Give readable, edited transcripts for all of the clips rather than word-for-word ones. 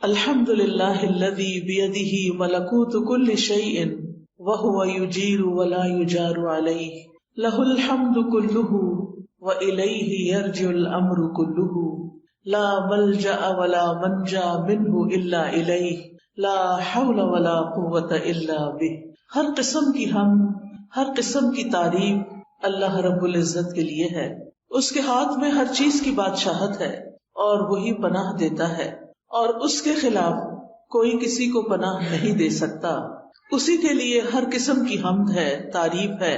الحمد للہ الذی بیدہ ملکوت کل شیء وہو یجیر ولا یجار علیہ لہ الحمد کلہ وإلیہ یرجع الامر کلہ لا ملجأ ولا منجا منہ الا الیہ لا حول ولا قوة الا بہ۔ ہر قسم کی حمد، ہر قسم کی تعریف اللہ رب العزت کے لیے ہے۔ اس کے ہاتھ میں ہر چیز کی بادشاہت ہے اور وہی پناہ دیتا ہے، اور اس کے خلاف کوئی کسی کو پناہ نہیں دے سکتا۔ اسی کے لیے ہر قسم کی حمد ہے، تعریف ہے،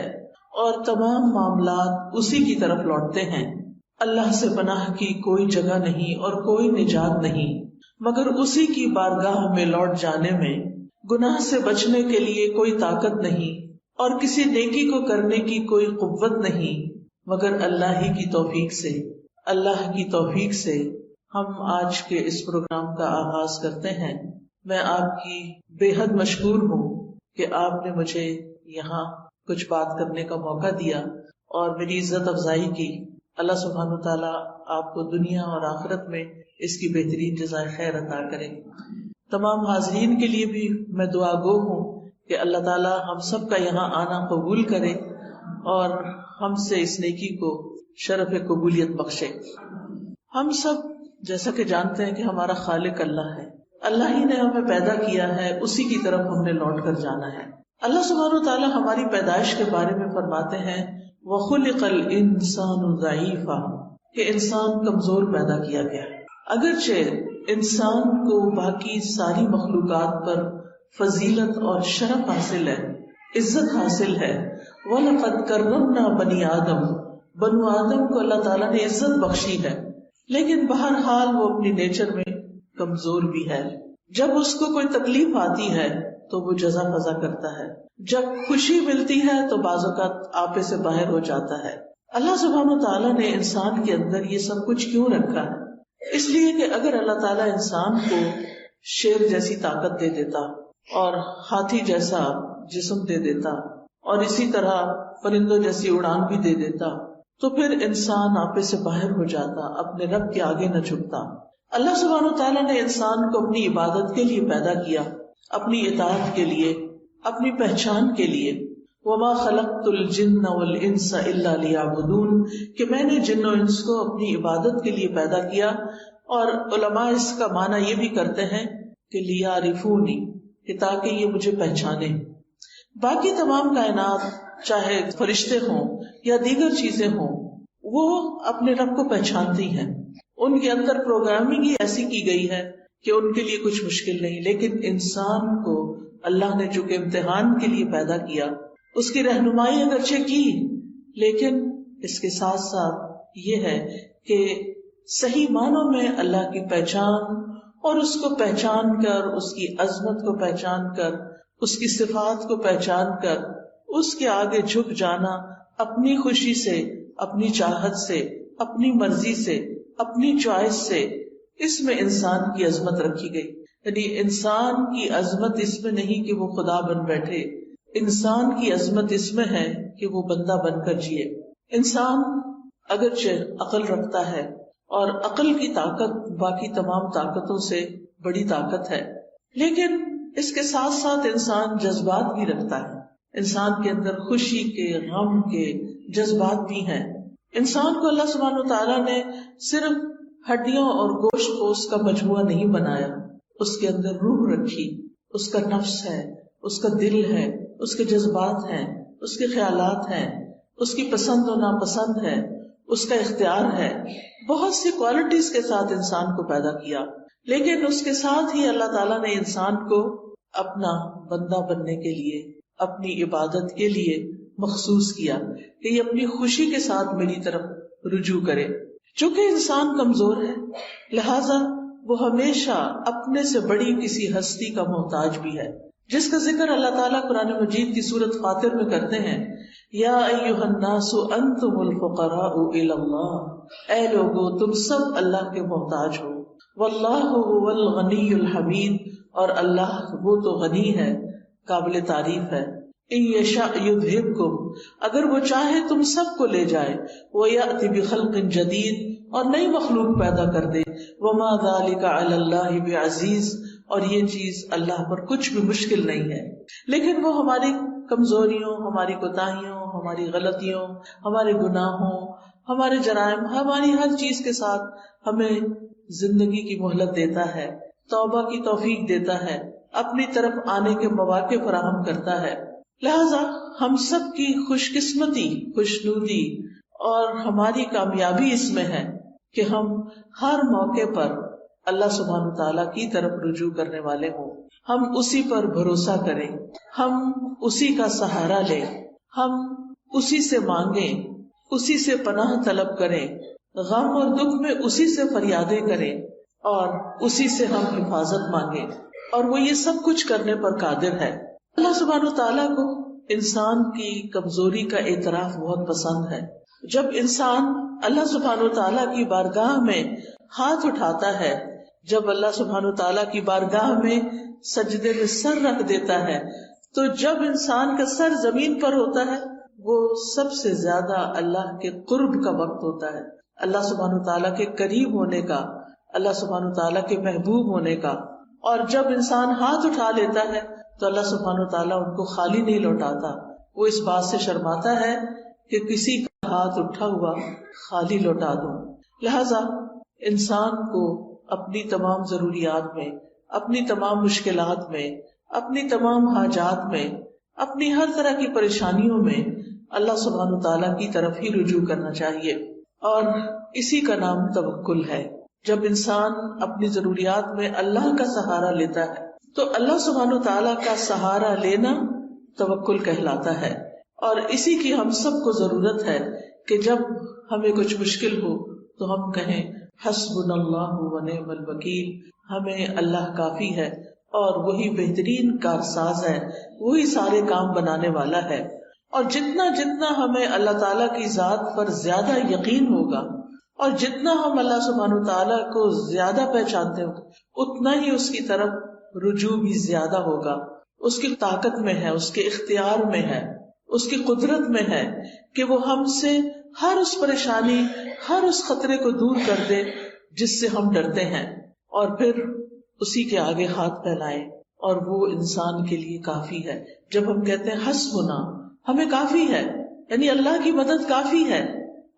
اور تمام معاملات اسی کی طرف لوٹتے ہیں۔ اللہ سے پناہ کی کوئی جگہ نہیں اور کوئی نجات نہیں مگر اسی کی بارگاہ میں لوٹ جانے میں۔ گناہ سے بچنے کے لیے کوئی طاقت نہیں اور کسی نیکی کو کرنے کی کوئی قوت نہیں مگر اللہ ہی کی توفیق سے۔ اللہ کی توفیق سے ہم آج کے اس پروگرام کا آغاز کرتے ہیں۔ میں آپ کی بے حد مشکور ہوں کہ آپ نے مجھے یہاں کچھ بات کرنے کا موقع دیا اور میری عزت افزائی کی۔ اللہ سبحانہ وتعالیٰ آپ کو دنیا اور آخرت میں اس کی بہترین جزائے خیر عطا کرے۔ تمام حاضرین کے لیے بھی میں دعا گو ہوں کہ اللہ تعالیٰ ہم سب کا یہاں آنا قبول کرے اور ہم سے اس نیکی کو شرف قبولیت بخشے۔ ہم سب جیسا کہ جانتے ہیں کہ ہمارا خالق اللہ ہے، اللہ ہی نے ہمیں پیدا کیا ہے، اسی کی طرف ہم نے لوٹ کر جانا ہے۔ اللہ سبحانہ وتعالیٰ ہماری پیدائش کے بارے میں فرماتے ہیں وَخُلِقَ الْإِنسَانُ ضَعِيفًا، کہ انسان کمزور پیدا کیا گیا۔ اگرچہ انسان کو باقی ساری مخلوقات پر فضیلت اور شرف حاصل ہے، عزت حاصل ہے۔ وَلَقَدْ كَرَّمْنَا بَنِي آدم، بنو آدم کو اللہ تعالیٰ نے عزت بخشی ہے، لیکن بہرحال وہ اپنی نیچر میں کمزور بھی ہے۔ جب اس کو کوئی تکلیف آتی ہے تو وہ جزا فضا کرتا ہے، جب خوشی ملتی ہے تو بعض اوقات آپے سے باہر ہو جاتا ہے۔ اللہ سبحانہ وتعالیٰ نے انسان کے اندر یہ سب کچھ کیوں رکھا ہے؟ اس لیے کہ اگر اللہ تعالیٰ انسان کو شیر جیسی طاقت دے دیتا اور ہاتھی جیسا جسم دے دیتا اور اسی طرح پرندوں جیسی اڑان بھی دے دیتا تو پھر انسان آپے سے باہر ہو جاتا، اپنے رب کے آگے نہ جھکتا۔ اللہ سبحانہ وتعالیٰ نے انسان کو اپنی عبادت کے لیے پیدا کیا، اپنی اطاعت کے لیے، اپنی پہچان کے لیے۔ وَمَا خَلَقْتُ الْجِنَّ وَالْإِنسَ إِلَّا لِيَعْبُدُونَ، کہ میں نے جن و انس کو اپنی عبادت کے لیے پیدا کیا، اور علماء اس کا معنی یہ بھی کرتے ہیں کہ لِيَعْرِفُونِ، کہ تاکہ یہ مجھے پہچانے۔ باقی تمام کائنات چاہے فرشتے ہوں یا دیگر چیزیں ہوں، وہ اپنے رب کو پہچانتی ہیں، ان کے اندر پروگرامنگ ہی ایسی کی گئی ہے کہ ان کے لیے کچھ مشکل نہیں۔ لیکن انسان کو اللہ نے چونکہ امتحان کے لیے پیدا کیا، اس کی رہنمائی اگرچہ کی، لیکن اس کے ساتھ ساتھ یہ ہے کہ صحیح معنوں میں اللہ کی پہچان اور اس کو پہچان کر، اس کی عظمت کو پہچان کر، اس کی صفات کو پہچان کر اس کے آگے جھک جانا، اپنی خوشی سے، اپنی چاہت سے، اپنی مرضی سے، اپنی چوائس سے، اس میں انسان کی عظمت رکھی گئی۔ یعنی انسان کی عظمت اس میں نہیں کہ وہ خدا بن بیٹھے، انسان کی عظمت اس میں ہے کہ وہ بندہ بن کر جیے۔ انسان اگرچہ عقل رکھتا ہے اور عقل کی طاقت باقی تمام طاقتوں سے بڑی طاقت ہے، لیکن اس کے ساتھ ساتھ انسان جذبات بھی رکھتا ہے۔ انسان کے اندر خوشی کے، غم کے جذبات بھی ہیں۔ انسان کو اللہ سبحانہ وتعالیٰ نے صرف ہڈیوں اور گوشت پوست کا مجموعہ نہیں بنایا، اس کے اندر روح رکھی، اس کا نفس ہے، اس کا دل ہے، اس کے جذبات ہیں، اس کے خیالات ہیں، اس کی پسند و ناپسند ہے، اس کا اختیار ہے۔ بہت سی کوالٹیز کے ساتھ انسان کو پیدا کیا، لیکن اس کے ساتھ ہی اللہ تعالیٰ نے انسان کو اپنا بندہ بننے کے لیے، اپنی عبادت کے لیے مخصوص کیا کہ یہ اپنی خوشی کے ساتھ میری طرف رجوع کرے۔ چونکہ انسان کمزور ہے، لہذا وہ ہمیشہ اپنے سے بڑی کسی ہستی کا محتاج بھی ہے، جس کا ذکر اللہ تعالیٰ قرآن مجید کی سورۃ فاطر میں کرتے ہیں، یا ایھا الناس انتم الفقراء الی اللہ، اے لوگو تم سب اللہ کے محتاج ہو، واللہ هو الغنی الحمید، اور اللہ وہ تو غنی ہے، قابل تعریف ہے۔ ان یشاء یذھبکم، اگر وہ چاہے تم سب کو لے جائے، ویأتی بخلق جدید، اور نئی مخلوق پیدا کر دے. وما ذلک علی اللہ بعزیز، اور یہ چیز اللہ پر کچھ بھی مشکل نہیں ہے. لیکن وہ ہماری کمزوریوں، ہماری کوتاہیوں، ہماری غلطیوں، ہمارے گناہوں، ہمارے جرائم، ہماری ہر چیز کے ساتھ ہمیں زندگی کی مہلت دیتا ہے، توبہ کی توفیق دیتا ہے، اپنی طرف آنے کے مواقع فراہم کرتا ہے. لہذا ہم سب کی خوش قسمتی، خوشنودی اور ہماری کامیابی اس میں ہے کہ ہم ہر موقع پر اللہ سبحانہ تعالیٰ کی طرف رجوع کرنے والے ہوں. ہم اسی پر بھروسہ کریں، ہم اسی کا سہارا لیں، ہم اسی سے مانگیں، اسی سے پناہ طلب کریں، غم اور دکھ میں اسی سے فریادیں کریں اور اسی سے ہم حفاظت مانگیں. اور وہ یہ سب کچھ کرنے پر قادر ہے. اللہ سبحانہ تعالیٰ کو انسان کی کمزوری کا اعتراف بہت پسند ہے. جب انسان اللہ سبحانہ تعالیٰ کی بارگاہ میں ہاتھ اٹھاتا ہے، جب اللہ سبحانہ تعالیٰ کی بارگاہ میں سجدے میں سر رکھ دیتا ہے، تو جب انسان کا سر زمین پر ہوتا ہے وہ سب سے زیادہ اللہ کے قرب کا وقت ہوتا ہے، اللہ سبحانہ تعالیٰ کے قریب ہونے کا، اللہ سبحانہ تعالیٰ کے محبوب ہونے کا. اور جب انسان ہاتھ اٹھا لیتا ہے تو اللہ سبحانہ تعالیٰ ان کو خالی نہیں لوٹاتا. وہ اس بات سے شرماتا ہے کہ کسی کا ہاتھ اٹھا ہوا خالی لوٹا دوں. لہذا انسان کو اپنی تمام ضروریات میں، اپنی تمام مشکلات میں، اپنی تمام حاجات میں، اپنی ہر طرح کی پریشانیوں میں اللہ سبحانہ تعالیٰ کی طرف ہی رجوع کرنا چاہیے. اور اسی کا نام توکل ہے. جب انسان اپنی ضروریات میں اللہ کا سہارا لیتا ہے تو اللہ سبحانہ تعالیٰ کا سہارا لینا توکل کہلاتا ہے. اور اسی کی ہم سب کو ضرورت ہے کہ جب ہمیں کچھ مشکل ہو تو ہم کہیں حسبنا اللہ ونعم الوکیل، ہمیں اللہ کافی ہے اور وہی بہترین کارساز ہے، وہی سارے کام بنانے والا ہے. اور جتنا جتنا ہمیں اللہ تعالیٰ کی ذات پر زیادہ یقین ہوگا اور جتنا ہم اللہ سبحانہ تعالیٰ کو زیادہ پہچانتے ہوں اتنا ہی اس کی طرف رجوع بھی زیادہ ہوگا. اس کی طاقت میں ہے، اس کے اختیار میں ہے، اس کی قدرت میں ہے کہ وہ ہم سے ہر اس پریشانی، ہر اس خطرے کو دور کر دے جس سے ہم ڈرتے ہیں، اور پھر اسی کے آگے ہاتھ پھیلائیں. اور وہ انسان کے لیے کافی ہے. جب ہم کہتے ہیں حسبنا، ہمیں کافی ہے، یعنی اللہ کی مدد کافی ہے.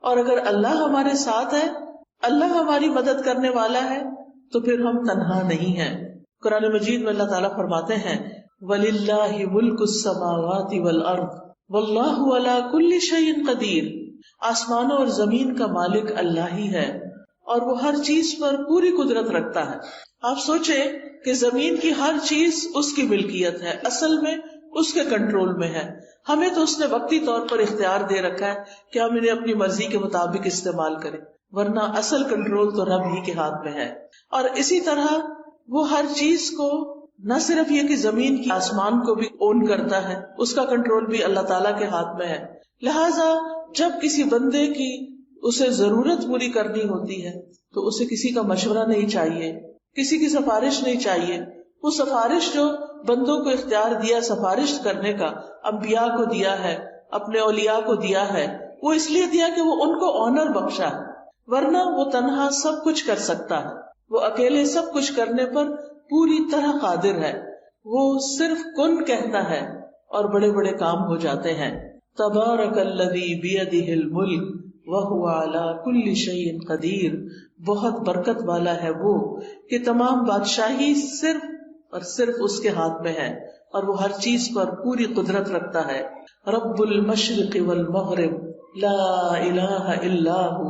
اور اگر اللہ ہمارے ساتھ ہے، اللہ ہماری مدد کرنے والا ہے، تو پھر ہم تنہا نہیں ہیں. قرآن مجید میں اللہ تعالیٰ فرماتے ہیں وَلِلَّهِ مُلْكُ السَّمَاوَاتِ وَالْأَرْضِ وَاللَّهُ عَلَى كُلِّ شَيْءٍ قَدِيرٌ. آسمانوں اور زمین کا مالک اللہ ہی ہے اور وہ ہر چیز پر پوری قدرت رکھتا ہے. آپ سوچیں کہ زمین کی ہر چیز اس کی ملکیت ہے، اصل میں اس کے کنٹرول میں ہے. ہمیں تو اس نے وقتی طور پر اختیار دے رکھا ہے کہ ہم انہیں اپنی مرضی کے مطابق استعمال کریں، ورنہ اصل کنٹرول تو رب ہی کے ہاتھ میں ہے. اور اسی طرح وہ ہر چیز کو نہ صرف یہ کہ زمین کی، آسمان کو بھی اون کرتا ہے، اس کا کنٹرول بھی اللہ تعالیٰ کے ہاتھ میں ہے. لہٰذا جب کسی بندے کی اسے ضرورت پوری کرنی ہوتی ہے تو اسے کسی کا مشورہ نہیں چاہیے، کسی کی سفارش نہیں چاہیے. وہ سفارش جو بندوں کو اختیار دیا سفارش کرنے کا، انبیاء کو دیا ہے، اپنے اولیاء کو دیا ہے، وہ اس لیے دیا کہ وہ ان کو آنر بخشا ہے، ورنہ وہ تنہا سب کچھ کر سکتا ہے. وہ اکیلے سب کچھ کرنے پر پوری طرح قادر ہے. وہ صرف کن کہتا ہے اور بڑے بڑے کام ہو جاتے ہیں. تبارک الذی بیدہ الملک وہو علی کل شیء قدیر. بہت برکت والا ہے وہ کہ تمام بادشاہی صرف اور صرف اس کے ہاتھ میں ہے اور وہ ہر چیز پر پوری قدرت رکھتا ہے. رب المشرق والمغرب لا الہ الا ہو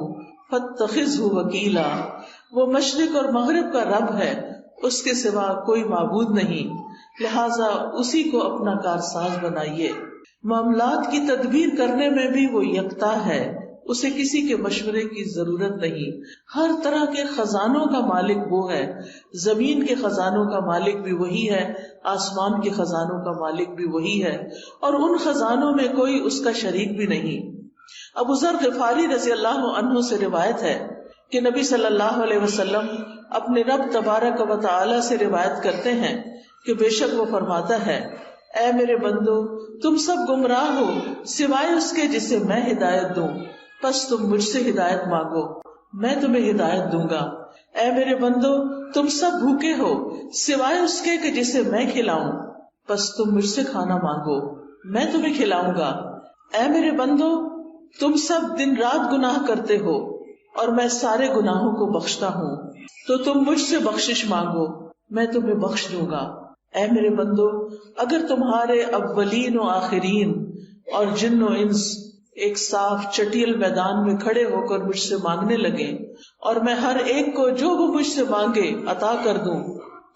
فاتخذہ وکیلا. وہ مشرق اور مغرب کا رب ہے، اس کے سوا کوئی معبود نہیں، لہذا اسی کو اپنا کارساز بنائیے. معاملات کی تدبیر کرنے میں بھی وہ یکتا ہے، اسے کسی کے مشورے کی ضرورت نہیں. ہر طرح کے خزانوں کا مالک وہ ہے، زمین کے خزانوں کا مالک بھی وہی ہے، آسمان کے خزانوں کا مالک بھی وہی ہے، اور ان خزانوں میں کوئی اس کا شریک بھی نہیں. ابو ذر غفاری رضی اللہ عنہ سے روایت ہے کہ نبی صلی اللہ علیہ وسلم اپنے رب تبارک و تعالی سے روایت کرتے ہیں کہ بے شک وہ فرماتا ہے اے میرے بندو، تم سب گمراہ ہو سوائے اس کے جسے میں ہدایت دوں، پس تم مجھ سے ہدایت مانگو. میں تمہیں ہدایت دوں گا. اے میرے بندو تم سب بھوکے ہو سوائے اس کے کہ جسے میں کھلاؤں، بس تم مجھ سے کھانا مانگو میں تمہیں کھلاؤں گا. اے میرے بندو تم سب دن رات گناہ کرتے ہو اور میں سارے گناہوں کو بخشتا ہوں، تو تم مجھ سے بخشش مانگو میں تمہیں بخش دوں گا. اے میرے بندو اگر تمہارے اولین و آخرین اور جن و انس ایک صاف چٹیل میدان میں کھڑے ہو کر مجھ سے مانگنے لگے اور میں ہر ایک کو جو وہ مجھ سے مانگے عطا کر دوں،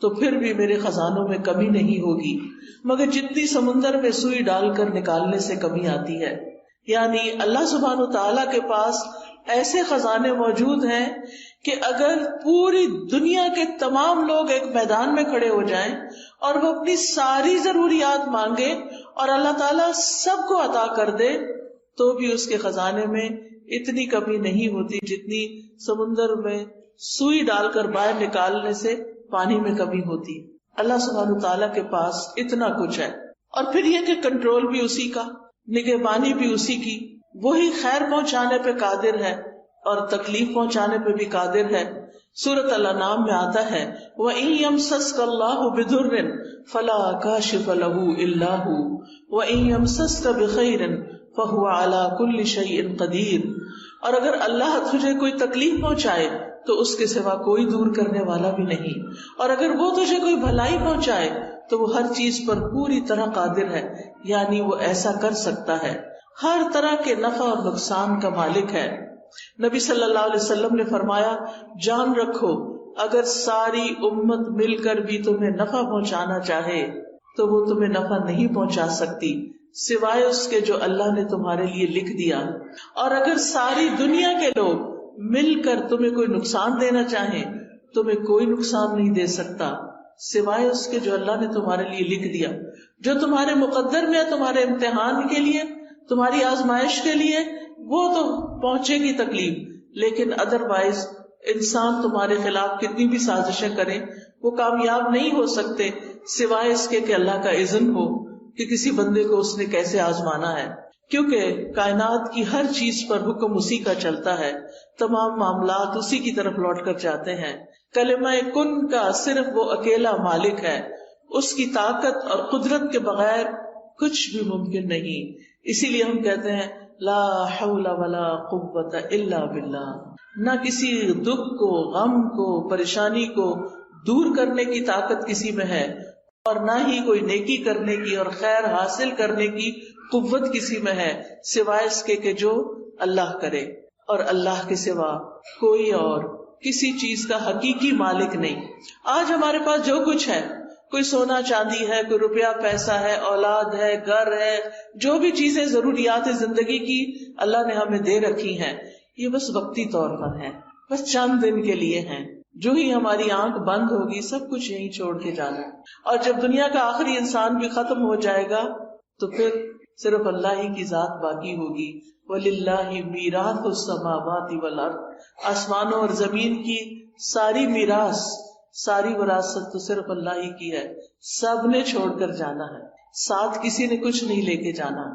تو پھر بھی میرے خزانوں میں کمی نہیں ہوگی مگر جتنی سمندر میں سوئی ڈال کر نکالنے سے کمی آتی ہے. یعنی اللہ سبحانہ و تعالیٰ کے پاس ایسے خزانے موجود ہیں کہ اگر پوری دنیا کے تمام لوگ ایک میدان میں کھڑے ہو جائیں اور وہ اپنی ساری ضروریات مانگے اور اللہ تعالیٰ سب کو عطا کر دے تو بھی اس کے خزانے میں اتنی کمی نہیں ہوتی جتنی سمندر میں سوئی ڈال کر باہر نکالنے سے پانی میں کمی ہوتی. اللہ سبحانہ تعالیٰ کے پاس اتنا کچھ ہے. اور پھر یہ کہ کنٹرول بھی اسی کا، نگہبانی بھی اسی کی، وہی خیر پہنچانے پہ قادر ہے اور تکلیف پہنچانے پہ بھی قادر ہے. سورۃ الانعام میں آتا ہے وَإِن يَمْسَسْكَ اللَّهُ بِضُرٍّ فَلَا كَاشِفَ لَهُ إِلَّا هُوَ وَإِن يَمْسَسْكَ بِخَيْرٍ فَهُوَ عَلَى كُلِّ شَيْءٍ قَدِيرٌ. اور اگر اللہ تجھے کوئی تکلیف پہنچائے تو اس کے سوا کوئی دور کرنے والا بھی نہیں، اور اگر وہ تجھے کوئی بھلائی پہنچائے تو وہ ہر چیز پر پوری طرح قادر ہے، یعنی وہ ایسا کر سکتا ہے، ہر طرح کے نفع اور نقصان کا مالک ہے. نبی صلی اللہ علیہ وسلم نے فرمایا جان رکھو اگر ساری امت مل کر بھی تمہیں نفع پہنچانا چاہے تو وہ تمہیں نفع نہیں پہنچا سکتی سوائے اس کے جو اللہ نے تمہارے لیے لکھ دیا، اور اگر ساری دنیا کے لوگ مل کر تمہیں کوئی نقصان دینا چاہیں تمہیں کوئی نقصان نہیں دے سکتا سوائے اس کے جو اللہ نے تمہارے لیے لکھ دیا، جو تمہارے مقدر میں ہے، تمہارے امتحان کے لیے، تمہاری آزمائش کے لیے، وہ تو پہنچے گی تکلیف، لیکن ادروائز انسان تمہارے خلاف کتنی بھی سازشیں کریں وہ کامیاب نہیں ہو سکتے سوائے اس کے کہ اللہ کا اذن ہو کہ کسی بندے کو اس نے کیسے آزمانا ہے. کیونکہ کائنات کی ہر چیز پر حکم اسی کا چلتا ہے، تمام معاملات اسی کی طرف لوٹ کر جاتے ہیں. کلمہ کن کا صرف وہ اکیلا مالک ہے، اس کی طاقت اور قدرت کے بغیر کچھ بھی ممکن نہیں. اسی لیے ہم کہتے ہیں لا حول ولا قوت الا باللہ. نہ کسی دکھ کو، غم کو، پریشانی کو دور کرنے کی طاقت کسی میں ہے اور نہ ہی کوئی نیکی کرنے کی اور خیر حاصل کرنے کی قوت کسی میں ہے سوائے اس کے کہ جو اللہ کرے، اور اللہ کے سوا کوئی اور کسی چیز کا حقیقی مالک نہیں. آج ہمارے پاس جو کچھ ہے، کوئی سونا چاندی ہے، کوئی روپیہ پیسہ ہے، اولاد ہے، گھر ہے، جو بھی چیزیں ضروریات زندگی کی اللہ نے ہمیں دے رکھی ہیں، یہ بس وقتی طور پر ہے، بس چند دن کے لیے ہیں. جو ہی ہماری آنکھ بند ہوگی سب کچھ یہیں چھوڑ کے جانا ہے، اور جب دنیا کا آخری انسان بھی ختم ہو جائے گا تو پھر صرف اللہ ہی کی ذات باقی ہوگی. وَلِلَّهِ مِيرَاثُ السَّمَاوَاتِ وَالْأَرْضِ. آسمانوں اور زمین کی ساری میراث، ساری وراثت تو صرف اللہ ہی کی ہے. سب نے چھوڑ کر جانا ہے، ساتھ کسی نے کچھ نہیں لے کے جانا.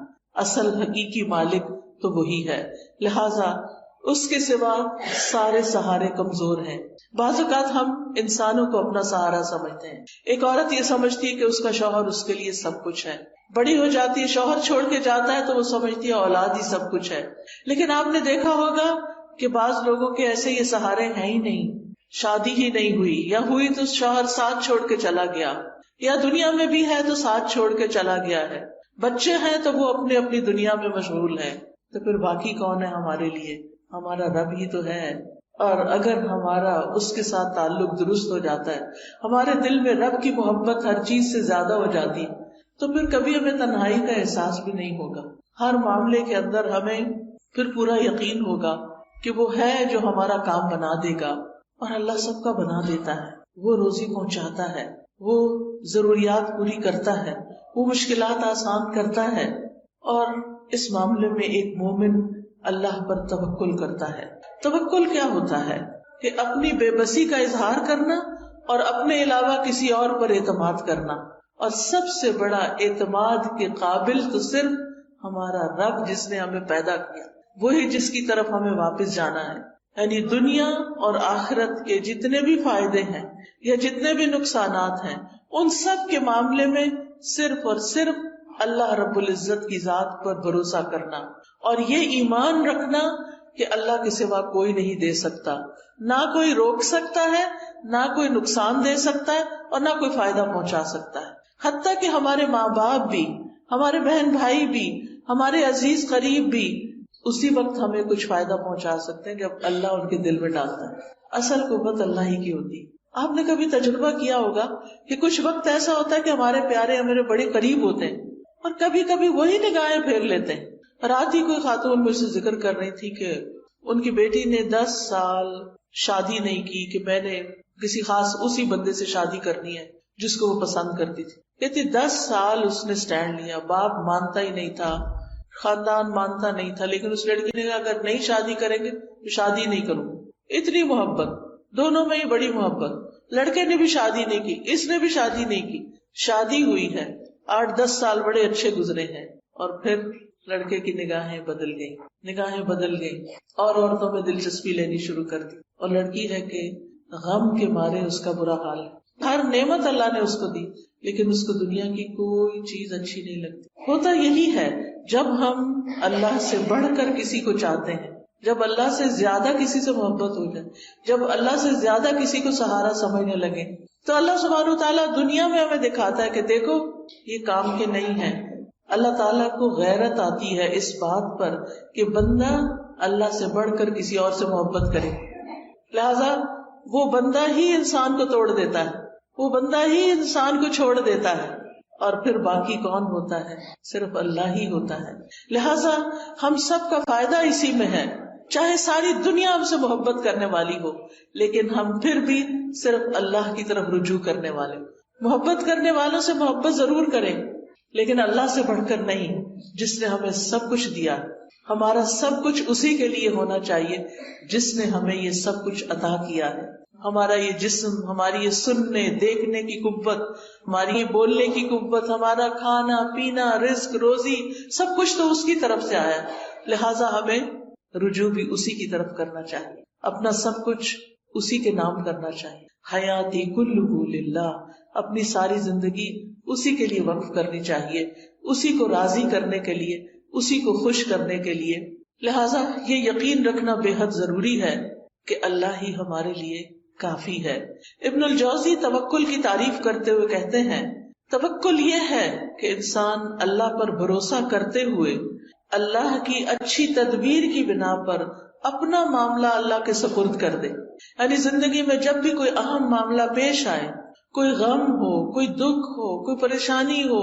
اصل حقیقی مالک تو وہی ہے، لہذا اس کے سوا سارے سہارے کمزور ہیں. بعض اوقات ہم انسانوں کو اپنا سہارا سمجھتے ہیں. ایک عورت یہ سمجھتی ہے کہ اس کا شوہر اس کے لیے سب کچھ ہے، بڑی ہو جاتی ہے، شوہر چھوڑ کے جاتا ہے تو وہ سمجھتی ہے اولاد ہی سب کچھ ہے. لیکن آپ نے دیکھا ہوگا کہ بعض لوگوں کے ایسے یہ سہارے ہیں ہی نہیں، شادی ہی نہیں ہوئی، یا ہوئی تو شوہر ساتھ چھوڑ کے چلا گیا، یا دنیا میں بھی ہے تو ساتھ چھوڑ کے چلا گیا ہے، بچے ہیں تو وہ اپنی اپنی دنیا میں مشغول ہیں. تو پھر باقی کون ہے ہمارے لیے؟ ہمارا رب ہی تو ہے. اور اگر ہمارا اس کے ساتھ تعلق درست ہو جاتا ہے، ہمارے دل میں رب کی محبت ہر چیز سے زیادہ ہو جاتی، تو پھر کبھی ہمیں تنہائی کا احساس بھی نہیں ہوگا. ہر معاملے کے اندر ہمیں پھر پورا یقین ہوگا کہ وہ ہے جو ہمارا کام بنا دے گا. اور اللہ سب کا بنا دیتا ہے، وہ روزی پہنچاتا ہے، وہ ضروریات پوری کرتا ہے، وہ مشکلات آسان کرتا ہے. اور اس معاملے میں ایک مومن اللہ پر توکل کرتا ہے. توکل کیا ہوتا ہے؟ کہ اپنی بے بسی کا اظہار کرنا اور اپنے علاوہ کسی اور پر اعتماد کرنا. اور سب سے بڑا اعتماد کے قابل تو صرف ہمارا رب، جس نے ہمیں پیدا کیا، وہی جس کی طرف ہمیں واپس جانا ہے. یعنی دنیا اور آخرت کے جتنے بھی فائدے ہیں یا جتنے بھی نقصانات ہیں، ان سب کے معاملے میں صرف اور صرف اللہ رب العزت کی ذات پر بھروسہ کرنا، اور یہ ایمان رکھنا کہ اللہ کے سوا کوئی نہیں دے سکتا، نہ کوئی روک سکتا ہے، نہ کوئی نقصان دے سکتا ہے، اور نہ کوئی فائدہ پہنچا سکتا ہے. حتیٰ کہ ہمارے ماں باپ بھی، ہمارے بہن بھائی بھی، ہمارے عزیز قریب بھی اسی وقت ہمیں کچھ فائدہ پہنچا سکتے ہیں جب اللہ ان کے دل میں ڈالتا ہے. اصل قوت اللہ ہی کی ہوتی ہے. آپ نے کبھی تجربہ کیا ہوگا کہ کچھ وقت ایسا ہوتا ہے کہ ہمارے پیارے ہمارے بڑے قریب ہوتے ہیں اور کبھی کبھی وہی نگاہیں پھیر لیتے ہیں. رات ہی کوئی خاتون مجھ سے ذکر کر رہی تھی کہ ان کی بیٹی نے 10 سال شادی نہیں کی کہ میں نے کسی خاص اسی بندے سے شادی کرنی ہے جس کو وہ پسند کرتی تھی. کہتی 10 سال اس نے سٹینڈ لیا، باپ مانتا ہی نہیں تھا، خاندان مانتا نہیں تھا، لیکن اس لڑکی نے کہا اگر نہیں شادی کریں گے تو شادی نہیں کروں. اتنی محبت، دونوں میں ہی بڑی محبت. لڑکے نے بھی شادی نہیں کی، اس نے بھی شادی نہیں کی. شادی ہوئی ہے، 8-10 سال بڑے اچھے گزرے ہیں، اور پھر لڑکے کی نگاہیں بدل گئیں اور عورتوں میں دلچسپی لینی شروع کر دی. اور لڑکی ہے کہ غم کے مارے اس کا برا حال ہے. ہر نعمت اللہ نے اس کو دی لیکن اس کو دنیا کی کوئی چیز اچھی نہیں لگتی. ہوتا یہی ہے جب ہم اللہ سے بڑھ کر کسی کو چاہتے ہیں، جب اللہ سے زیادہ کسی سے محبت ہو جائے، جب اللہ سے زیادہ کسی کو سہارا سمجھنے لگے، تو اللہ سبحانہ وتعالیٰ دنیا میں ہمیں دکھاتا ہے کہ دیکھو یہ کام کے نہیں ہے. اللہ تعالیٰ کو غیرت آتی ہے اس بات پر کہ بندہ اللہ سے بڑھ کر کسی اور سے محبت کرے. لہذا وہ بندہ ہی انسان کو توڑ دیتا ہے، وہ بندہ ہی انسان کو چھوڑ دیتا ہے، اور پھر باقی کون ہوتا ہے؟ صرف اللہ ہی ہوتا ہے. لہذا ہم سب کا فائدہ اسی میں ہے. چاہے ساری دنیا ہم سے محبت کرنے والی ہو، لیکن ہم پھر بھی صرف اللہ کی طرف رجوع کرنے والے. محبت کرنے والوں سے محبت ضرور کریں، لیکن اللہ سے بڑھ کر نہیں، جس نے ہمیں سب کچھ دیا. ہمارا سب کچھ اسی کے لیے ہونا چاہیے جس نے ہمیں یہ سب کچھ عطا کیا ہے. ہمارا یہ جسم، ہماری یہ سننے دیکھنے کی قوت، ہماری یہ بولنے کی قوت، ہمارا کھانا پینا، رزق روزی، سب کچھ تو اس کی طرف سے آیا. لہٰذا ہمیں رجوع بھی اسی کی طرف کرنا چاہیے، اپنا سب کچھ اسی کے نام کرنا چاہیے. حیاتی کلہ للہ، اپنی ساری زندگی اسی کے لیے وقف کرنی چاہیے، اسی کو راضی کرنے کے لیے، اسی کو خوش کرنے کے لیے. لہٰذا یہ یقین رکھنا بے حد ضروری ہے کہ اللہ ہی ہمارے لیے کافی ہے. ابن الجوزی توکل کی تعریف کرتے ہوئے کہتے ہیں توکل یہ ہے کہ انسان اللہ پر بھروسہ کرتے ہوئے اللہ کی اچھی تدبیر کی بنا پر اپنا معاملہ اللہ کے سپرد کر دے. یعنی زندگی میں جب بھی کوئی اہم معاملہ پیش آئے، کوئی غم ہو، کوئی دکھ ہو، کوئی پریشانی ہو،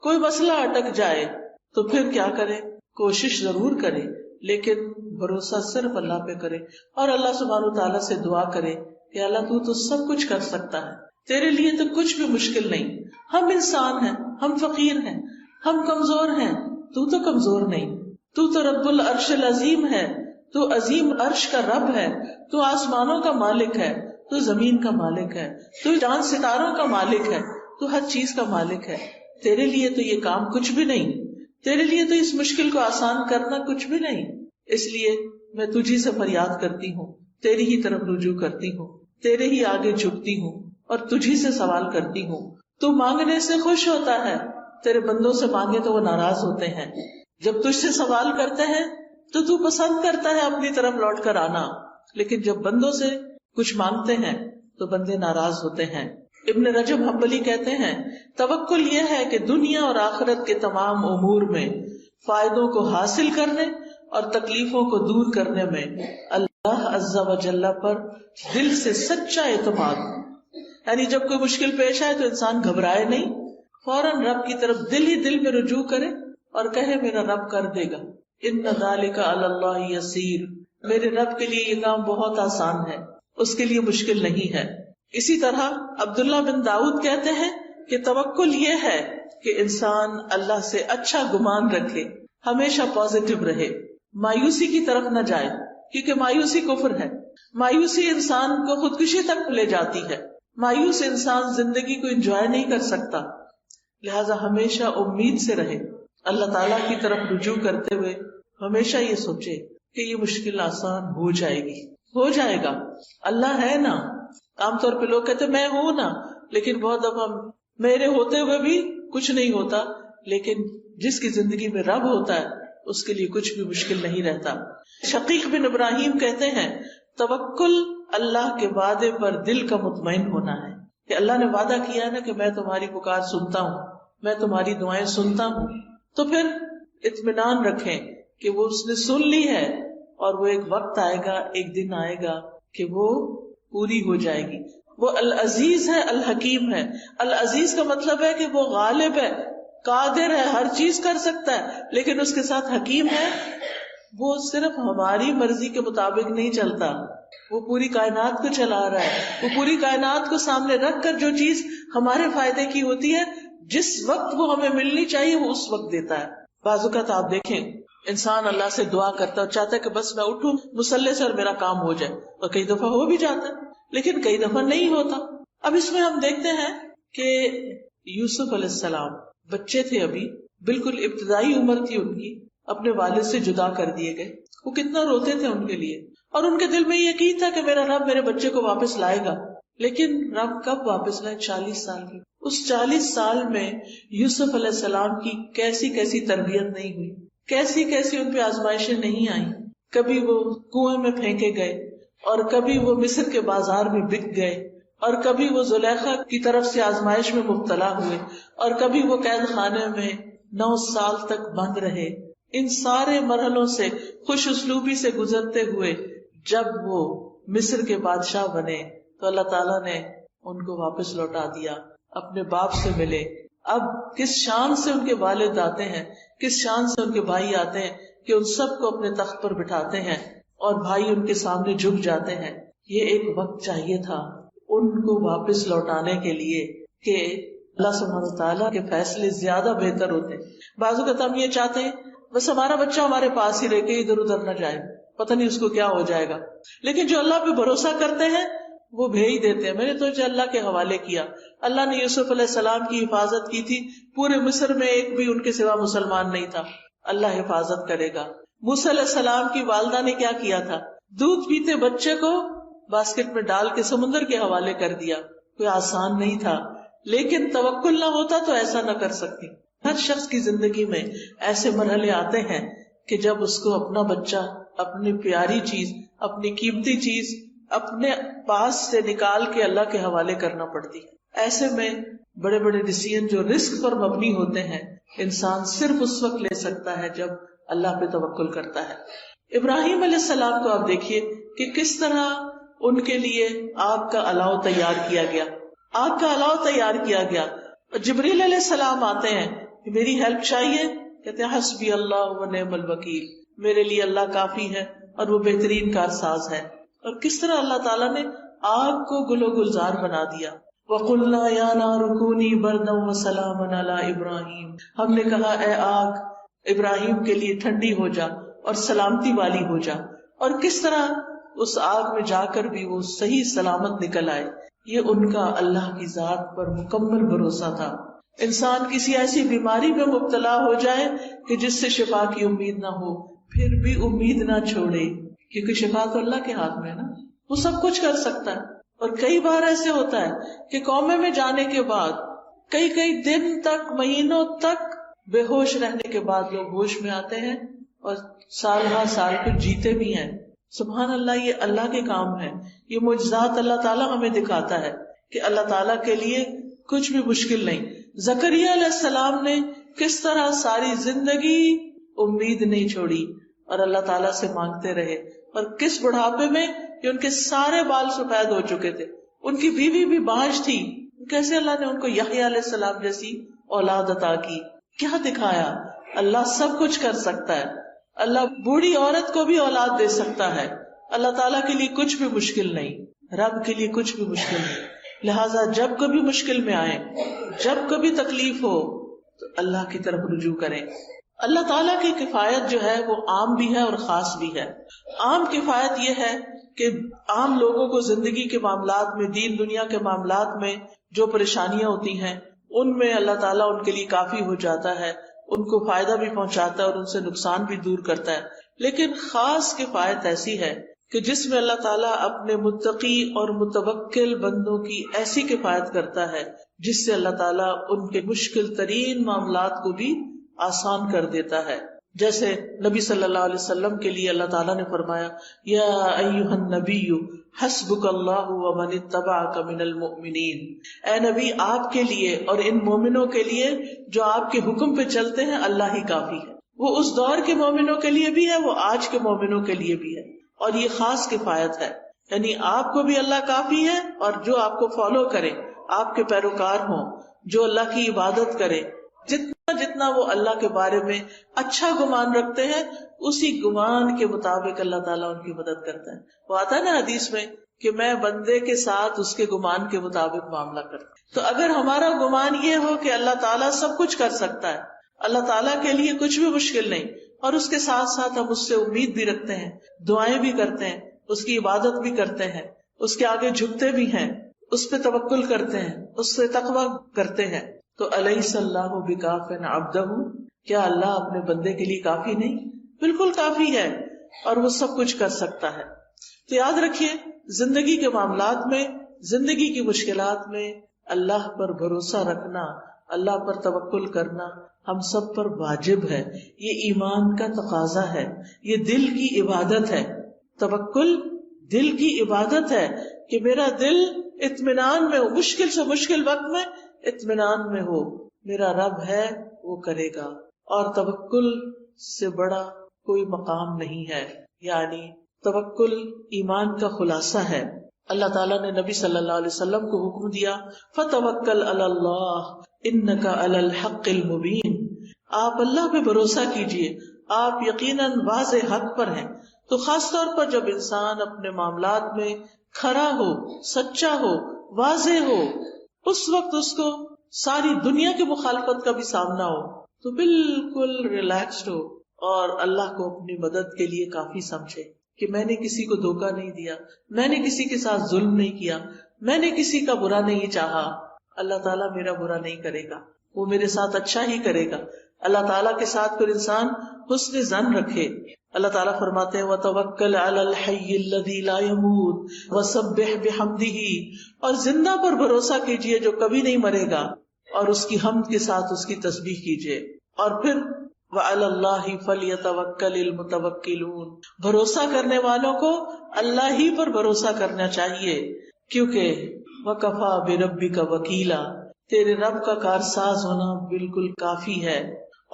کوئی مسئلہ اٹک جائے، تو پھر کیا کرے؟ کوشش ضرور کرے لیکن بھروسہ صرف اللہ پہ کرے، اور اللہ سبحانہ وتعالیٰ سے دعا کرے کہ اللہ تو سب کچھ کر سکتا ہے، تیرے لیے تو کچھ بھی مشکل نہیں. ہم انسان ہیں، ہم فقیر ہیں، ہم کمزور ہیں، تو کمزور نہیں. تو رب العرش العظیم ہے، تو عظیم عرش کا رب ہے، تو آسمانوں کا مالک ہے، تو زمین کا مالک ہے، تو چاند ستاروں کا مالک ہے، تو ہر چیز کا مالک ہے. تیرے لیے تو یہ کام کچھ بھی نہیں، تیرے لیے تو اس مشکل کو آسان کرنا کچھ بھی نہیں. اس لیے میں تجھی سے فریاد کرتی ہوں، تیری ہی طرف رجوع کرتی ہوں، تیرے ہی آگے جھکتی ہوں اور تجھی سے سوال کرتی ہوں. تو مانگنے سے خوش ہوتا ہے، تیرے بندوں سے مانگے تو وہ ناراض ہوتے ہیں. جب تجھ سے سوال کرتے ہیں تو پسند کرتا ہے اپنی طرف لوٹ کر آنا، لیکن جب بندوں سے کچھ مانگتے ہیں تو بندے ناراض ہوتے ہیں. ابن رجب حنبلی کہتے ہیں توکل یہ ہے کہ دنیا اور آخرت کے تمام امور میں فائدوں کو حاصل کرنے اور تکلیفوں کو دور کرنے میں اللہ عز و جل پر دل سے سچا اعتماد. یعنی جب کوئی مشکل پیش آئے تو انسان گھبرائے نہیں، فوراً رب کی طرف دل ہی دل میں رجوع کرے اور کہے میرا رب کر دے گا. ان ذالک علی اللہ یسیر، میرے رب کے لیے یہ کام بہت آسان ہے، اس کے لیے مشکل نہیں ہے. اسی طرح عبداللہ بن داؤد کہتے ہیں کہ توکل یہ ہے کہ انسان اللہ سے اچھا گمان رکھے، ہمیشہ پازیٹو رہے، مایوسی کی طرف نہ جائے، کیونکہ مایوسی کفر ہے. مایوسی انسان کو خودکشی تک لے جاتی ہے. مایوس انسان زندگی کو انجوائے نہیں کر سکتا. لہذا ہمیشہ امید سے رہے، اللہ تعالیٰ کی طرف رجوع کرتے ہوئے ہمیشہ یہ سوچے کہ یہ مشکل آسان ہو جائے گی. ہو جائے گا. اللہ ہے نا. عام طور پہ لوگ کہتے میں ہوں نا، لیکن بہت دفعہ میرے ہوتے ہوئے بھی کچھ نہیں ہوتا. لیکن جس کی زندگی میں رب ہوتا ہے اس کے لیے کچھ بھی مشکل نہیں رہتا. شقیق بن ابراہیم کہتے ہیں توکل اللہ کے وعدے پر دل کا مطمئن ہونا ہے، کہ اللہ نے وعدہ کیا ہے نا کہ میں تمہاری پکار سنتا ہوں، میں تمہاری دعائیں سنتا ہوں، تو پھر اطمینان رکھیں کہ وہ اس نے سن لی ہے، اور وہ ایک وقت آئے گا، ایک دن آئے گا کہ وہ پوری ہو جائے گی. وہ العزیز ہے، الحکیم ہے. العزیز کا مطلب ہے کہ وہ غالب ہے، قادر ہے، ہر چیز کر سکتا ہے، لیکن اس کے ساتھ حکیم ہے. وہ صرف ہماری مرضی کے مطابق نہیں چلتا، وہ پوری کائنات کو چلا رہا ہے. وہ پوری کائنات کو سامنے رکھ کر جو چیز ہمارے فائدے کی ہوتی ہے، جس وقت وہ ہمیں ملنی چاہیے وہ اس وقت دیتا ہے. بعض اوقات آپ دیکھیں انسان اللہ سے دعا کرتا ہے اور چاہتا ہے کہ بس میں اٹھوں مصلے سے اور میرا کام ہو جائے، اور کئی دفعہ ہو بھی جاتا ہے لیکن کئی دفعہ نہیں ہوتا. اب اس میں ہم دیکھتے ہیں کہ یوسف علیہ السلام بچے تھے، ابھی بالکل ابتدائی عمر تھی ان کی، اپنے والد سے جدا کر دیے گئے. وہ کتنا روتے تھے ان کے لیے، اور ان کے دل میں یہ یقین تھا کہ میرا رب میرے بچے کو واپس لائے گا. لیکن رب کب واپس لائے؟ 40 سال کی. اس 40 سال میں یوسف علیہ السلام کی کیسی کیسی تربیت نہیں ہوئی، کیسی کیسی ان پہ آزمائشیں نہیں آئیں. کبھی وہ کنویں میں پھینکے گئے، اور کبھی وہ مصر کے بازار میں بک گئے، اور کبھی وہ زلیخا کی طرف سے آزمائش میں مبتلا ہوئے، اور کبھی وہ قید خانے میں 9 سال تک بند رہے. ان سارے مرحلوں سے خوش اسلوبی سے گزرتے ہوئے جب وہ مصر کے بادشاہ بنے تو اللہ تعالیٰ نے ان کو واپس لوٹا دیا، اپنے باپ سے ملے. اب کس شان سے ان کے والد آتے ہیں، کس شان سے ان کے بھائی آتے ہیں کہ ان سب کو اپنے تخت پر بٹھاتے ہیں اور بھائی ان کے سامنے جھک جاتے ہیں. یہ ایک وقت چاہیے تھا ان کو واپس لوٹانے کے لیے کہ اللہ سبحانہ وتعالیٰ کے فیصلے زیادہ بہتر ہوتے ہیں. بعض اوقات ہم یہ چاہتے ہیں بس ہمارا بچہ ہمارے پاس ہی رہ کے ادھر ادھر نہ جائے، پتہ نہیں اس کو کیا ہو جائے گا. لیکن جو اللہ پہ بھروسہ کرتے ہیں وہ بھیج دیتے ہیں. میں نے تو اللہ کے حوالے کیا. اللہ نے یوسف علیہ السلام کی حفاظت کی تھی، پورے مصر میں ایک بھی ان کے سوا مسلمان نہیں تھا. اللہ حفاظت کرے گا. موسیٰ علیہ السلام کی والدہ نے کیا کیا تھا؟ دودھ پیتے بچے کو باسکٹ میں ڈال کے سمندر کے حوالے کر دیا. کوئی آسان نہیں تھا، لیکن توکل نہ ہوتا تو ایسا نہ کر سکتی. ہر شخص کی زندگی میں ایسے مرحلے آتے ہیں کہ جب اس کو اپنا بچہ، اپنی پیاری چیز، اپنی قیمتی چیز اپنے پاس سے نکال کے اللہ کے حوالے کرنا پڑتی ہے. ایسے میں بڑے بڑے ڈیسیژن جو رسک پر مبنی ہوتے ہیں انسان صرف اس وقت لے سکتا ہے جب اللہ پہ توکل کرتا ہے. ابراہیم علیہ السلام کو آپ دیکھیے کہ کس طرح ان کے لیے آگ کا الاؤ تیار کیا گیا. آگ کا الاؤ تیار کیا گیا. جبریل علیہ السلام آتے ہیں کہ میری ہیلپ چاہیے، کہتے ہیں حسبی اللہ و نعم الوکیل، میرے لیے اللہ کافی ہے اور وہ بہترین کارساز ہے. اور کس طرح اللہ تعالیٰ نے آگ کو گل و گلزار بنا دیا. وَقُلْنَا يَا نَارُ كُونِي بَرْدًا وَسَلَامًا عَلَىٰ إِبْرَاهِيمَ، ہم نے کہا اے آگ ابراہیم کے لیے ٹھنڈی ہو جا اور سلامتی والی ہو جا. اور کس طرح اس آگ میں جا کر بھی وہ صحیح سلامت نکل آئے. یہ ان کا اللہ کی ذات پر مکمل بھروسہ تھا. انسان کسی ایسی بیماری میں مبتلا ہو جائے کہ جس سے شفا کی امید نہ ہو، پھر بھی امید نہ چھوڑے، کیونکہ شفا تو اللہ کے ہاتھ میں ہے نا، وہ سب کچھ کر سکتا ہے. اور کئی بار ایسے ہوتا ہے کہ قومے میں جانے کے بعد کئی دن تک، مہینوں تک بے ہوش رہنے کے بعد لوگ ہوش میں آتے ہیں اور سال ہر سال پھر جیتے بھی ہیں. سبحان اللہ، یہ اللہ کے کام ہے. یہ معجزات اللہ تعالیٰ ہمیں دکھاتا ہے کہ اللہ تعالیٰ کے لیے کچھ بھی مشکل نہیں. زکریا علیہ السلام نے کس طرح ساری زندگی امید نہیں چھوڑی اور اللہ تعالیٰ سے مانگتے رہے، اور کس بڑھاپے میں کہ ان کے سارے بال سفید ہو چکے تھے، ان کی بیوی بھی بانجھ تھی، کیسے اللہ نے ان کو یحییٰ علیہ السلام جیسی اولاد عطا کی. کیا دکھایا؟ اللہ سب کچھ کر سکتا ہے. اللہ بوڑھی عورت کو بھی اولاد دے سکتا ہے. اللہ تعالیٰ کے لیے کچھ بھی مشکل نہیں، رب کے لیے کچھ بھی مشکل نہیں. لہٰذا جب کبھی مشکل میں آئے، جب کبھی تکلیف ہو، تو اللہ کی طرف رجوع کریں. اللہ تعالیٰ کی کفایت جو ہے وہ عام بھی ہے اور خاص بھی ہے. عام کفایت یہ ہے کہ عام لوگوں کو زندگی کے معاملات میں، دین دنیا کے معاملات میں جو پریشانیاں ہوتی ہیں ان میں اللہ تعالیٰ ان کے لیے کافی ہو جاتا ہے، ان کو فائدہ بھی پہنچاتا ہے اور ان سے نقصان بھی دور کرتا ہے. لیکن خاص کفایت ایسی ہے کہ جس میں اللہ تعالیٰ اپنے متقی اور متوکل بندوں کی ایسی کفایت کرتا ہے جس سے اللہ تعالیٰ ان کے مشکل ترین معاملات کو بھی آسان کر دیتا ہے. جیسے نبی صلی اللہ علیہ وسلم کے لیے اللہ تعالیٰ نے فرمایا یا ایھا النبی حسبک اللہ ومن اتبعک من المؤمنین، اے نبی آپ کے لیے اور ان مومنوں کے لیے جو آپ کے حکم پہ چلتے ہیں اللہ ہی کافی ہے. وہ اس دور کے مومنوں کے لیے بھی ہے، وہ آج کے مومنوں کے لیے بھی ہے، اور یہ خاص کفایت ہے. یعنی آپ کو بھی اللہ کافی ہے، اور جو آپ کو فالو کرے، آپ کے پیروکار ہوں، جو اللہ کی عبادت کرے، جتنا وہ اللہ کے بارے میں اچھا گمان رکھتے ہیں اسی گمان کے مطابق اللہ تعالیٰ ان کی مدد کرتا ہے. وہ آتا ہے نا حدیث میں کہ میں بندے کے ساتھ اس کے گمان کے مطابق معاملہ کرتا ہوں. تو اگر ہمارا گمان یہ ہو کہ اللہ تعالیٰ سب کچھ کر سکتا ہے، اللہ تعالیٰ کے لیے کچھ بھی مشکل نہیں، اور اس کے ساتھ ساتھ ہم اس سے امید بھی رکھتے ہیں، دعائیں بھی کرتے ہیں، اس کی عبادت بھی کرتے ہیں، اس کے آگے جھکتے بھی ہیں، اس پہ توکل کرتے ہیں، اس سے تقویٰ کرتے ہیں، تو الیس اللہ بکاف عبدہ، کیا اللہ اپنے بندے کے لیے کافی نہیں؟ بالکل کافی ہے، اور وہ سب کچھ کر سکتا ہے. تو یاد رکھیے زندگی کے معاملات میں، زندگی کی مشکلات میں اللہ پر بھروسہ رکھنا، اللہ پر توکل کرنا ہم سب پر واجب ہے. یہ ایمان کا تقاضا ہے، یہ دل کی عبادت ہے. توکل دل کی عبادت ہے کہ میرا دل اطمینان میں ہو، مشکل سے مشکل وقت میں اطمینان میں ہو، میرا رب ہے وہ کرے گا. اور توکل سے بڑا کوئی مقام نہیں ہے. یعنی توکل ایمان کا خلاصہ ہے. اللہ تعالیٰ نے نبی صلی اللہ علیہ وسلم کو حکم دیا فَتَوَكَّلْ عَلَى اللَّهِ إِنَّكَ عَلَى الْحَقِّ الْمُبِينِ، آپ اللہ پہ بھروسہ کیجئے، آپ یقیناً واضح حق پر ہیں. تو خاص طور پر جب انسان اپنے معاملات میں کھرا ہو، سچا ہو، واضح ہو، اس وقت اس کو ساری دنیا کی مخالفت کا بھی سامنا ہو تو بالکل ریلیکسڈ ہو اور اللہ کو اپنی مدد کے لیے کافی سمجھے کہ میں نے کسی کو دھوکہ نہیں دیا، میں نے کسی کے ساتھ ظلم نہیں کیا، میں نے کسی کا برا نہیں چاہا. اللہ تعالیٰ میرا برا نہیں کرے گا، وہ میرے ساتھ اچھا ہی کرے گا. اللہ تعالیٰ کے ساتھ پھر انسان حسن ظن رکھے. اللہ تعالیٰ فرماتے ہیں وَتَوَكَّلْ عَلَى الْحَيِّ الَّذِي لَا يَمُوتُ وَسَبِّحْ بِحَمْدِهِ، اور زندہ پر بھروسہ کیجئے جو کبھی نہیں مرے گا، اور اس کی حمد کے ساتھ اس کی تسبیح کیجئے. اور پھر وَعَلَى اللَّهِ فَلْيَتَوَكَّلِ الْمُتَوَكِّلُونَ، بھروسہ کرنے والوں کو اللہ ہی پر بھروسہ کرنا چاہیے، کیونکہ وَكَفَى بِرَبِّكَ وَكِيلًا، تیرے رب کا کارساز ہونا بالکل کافی ہے،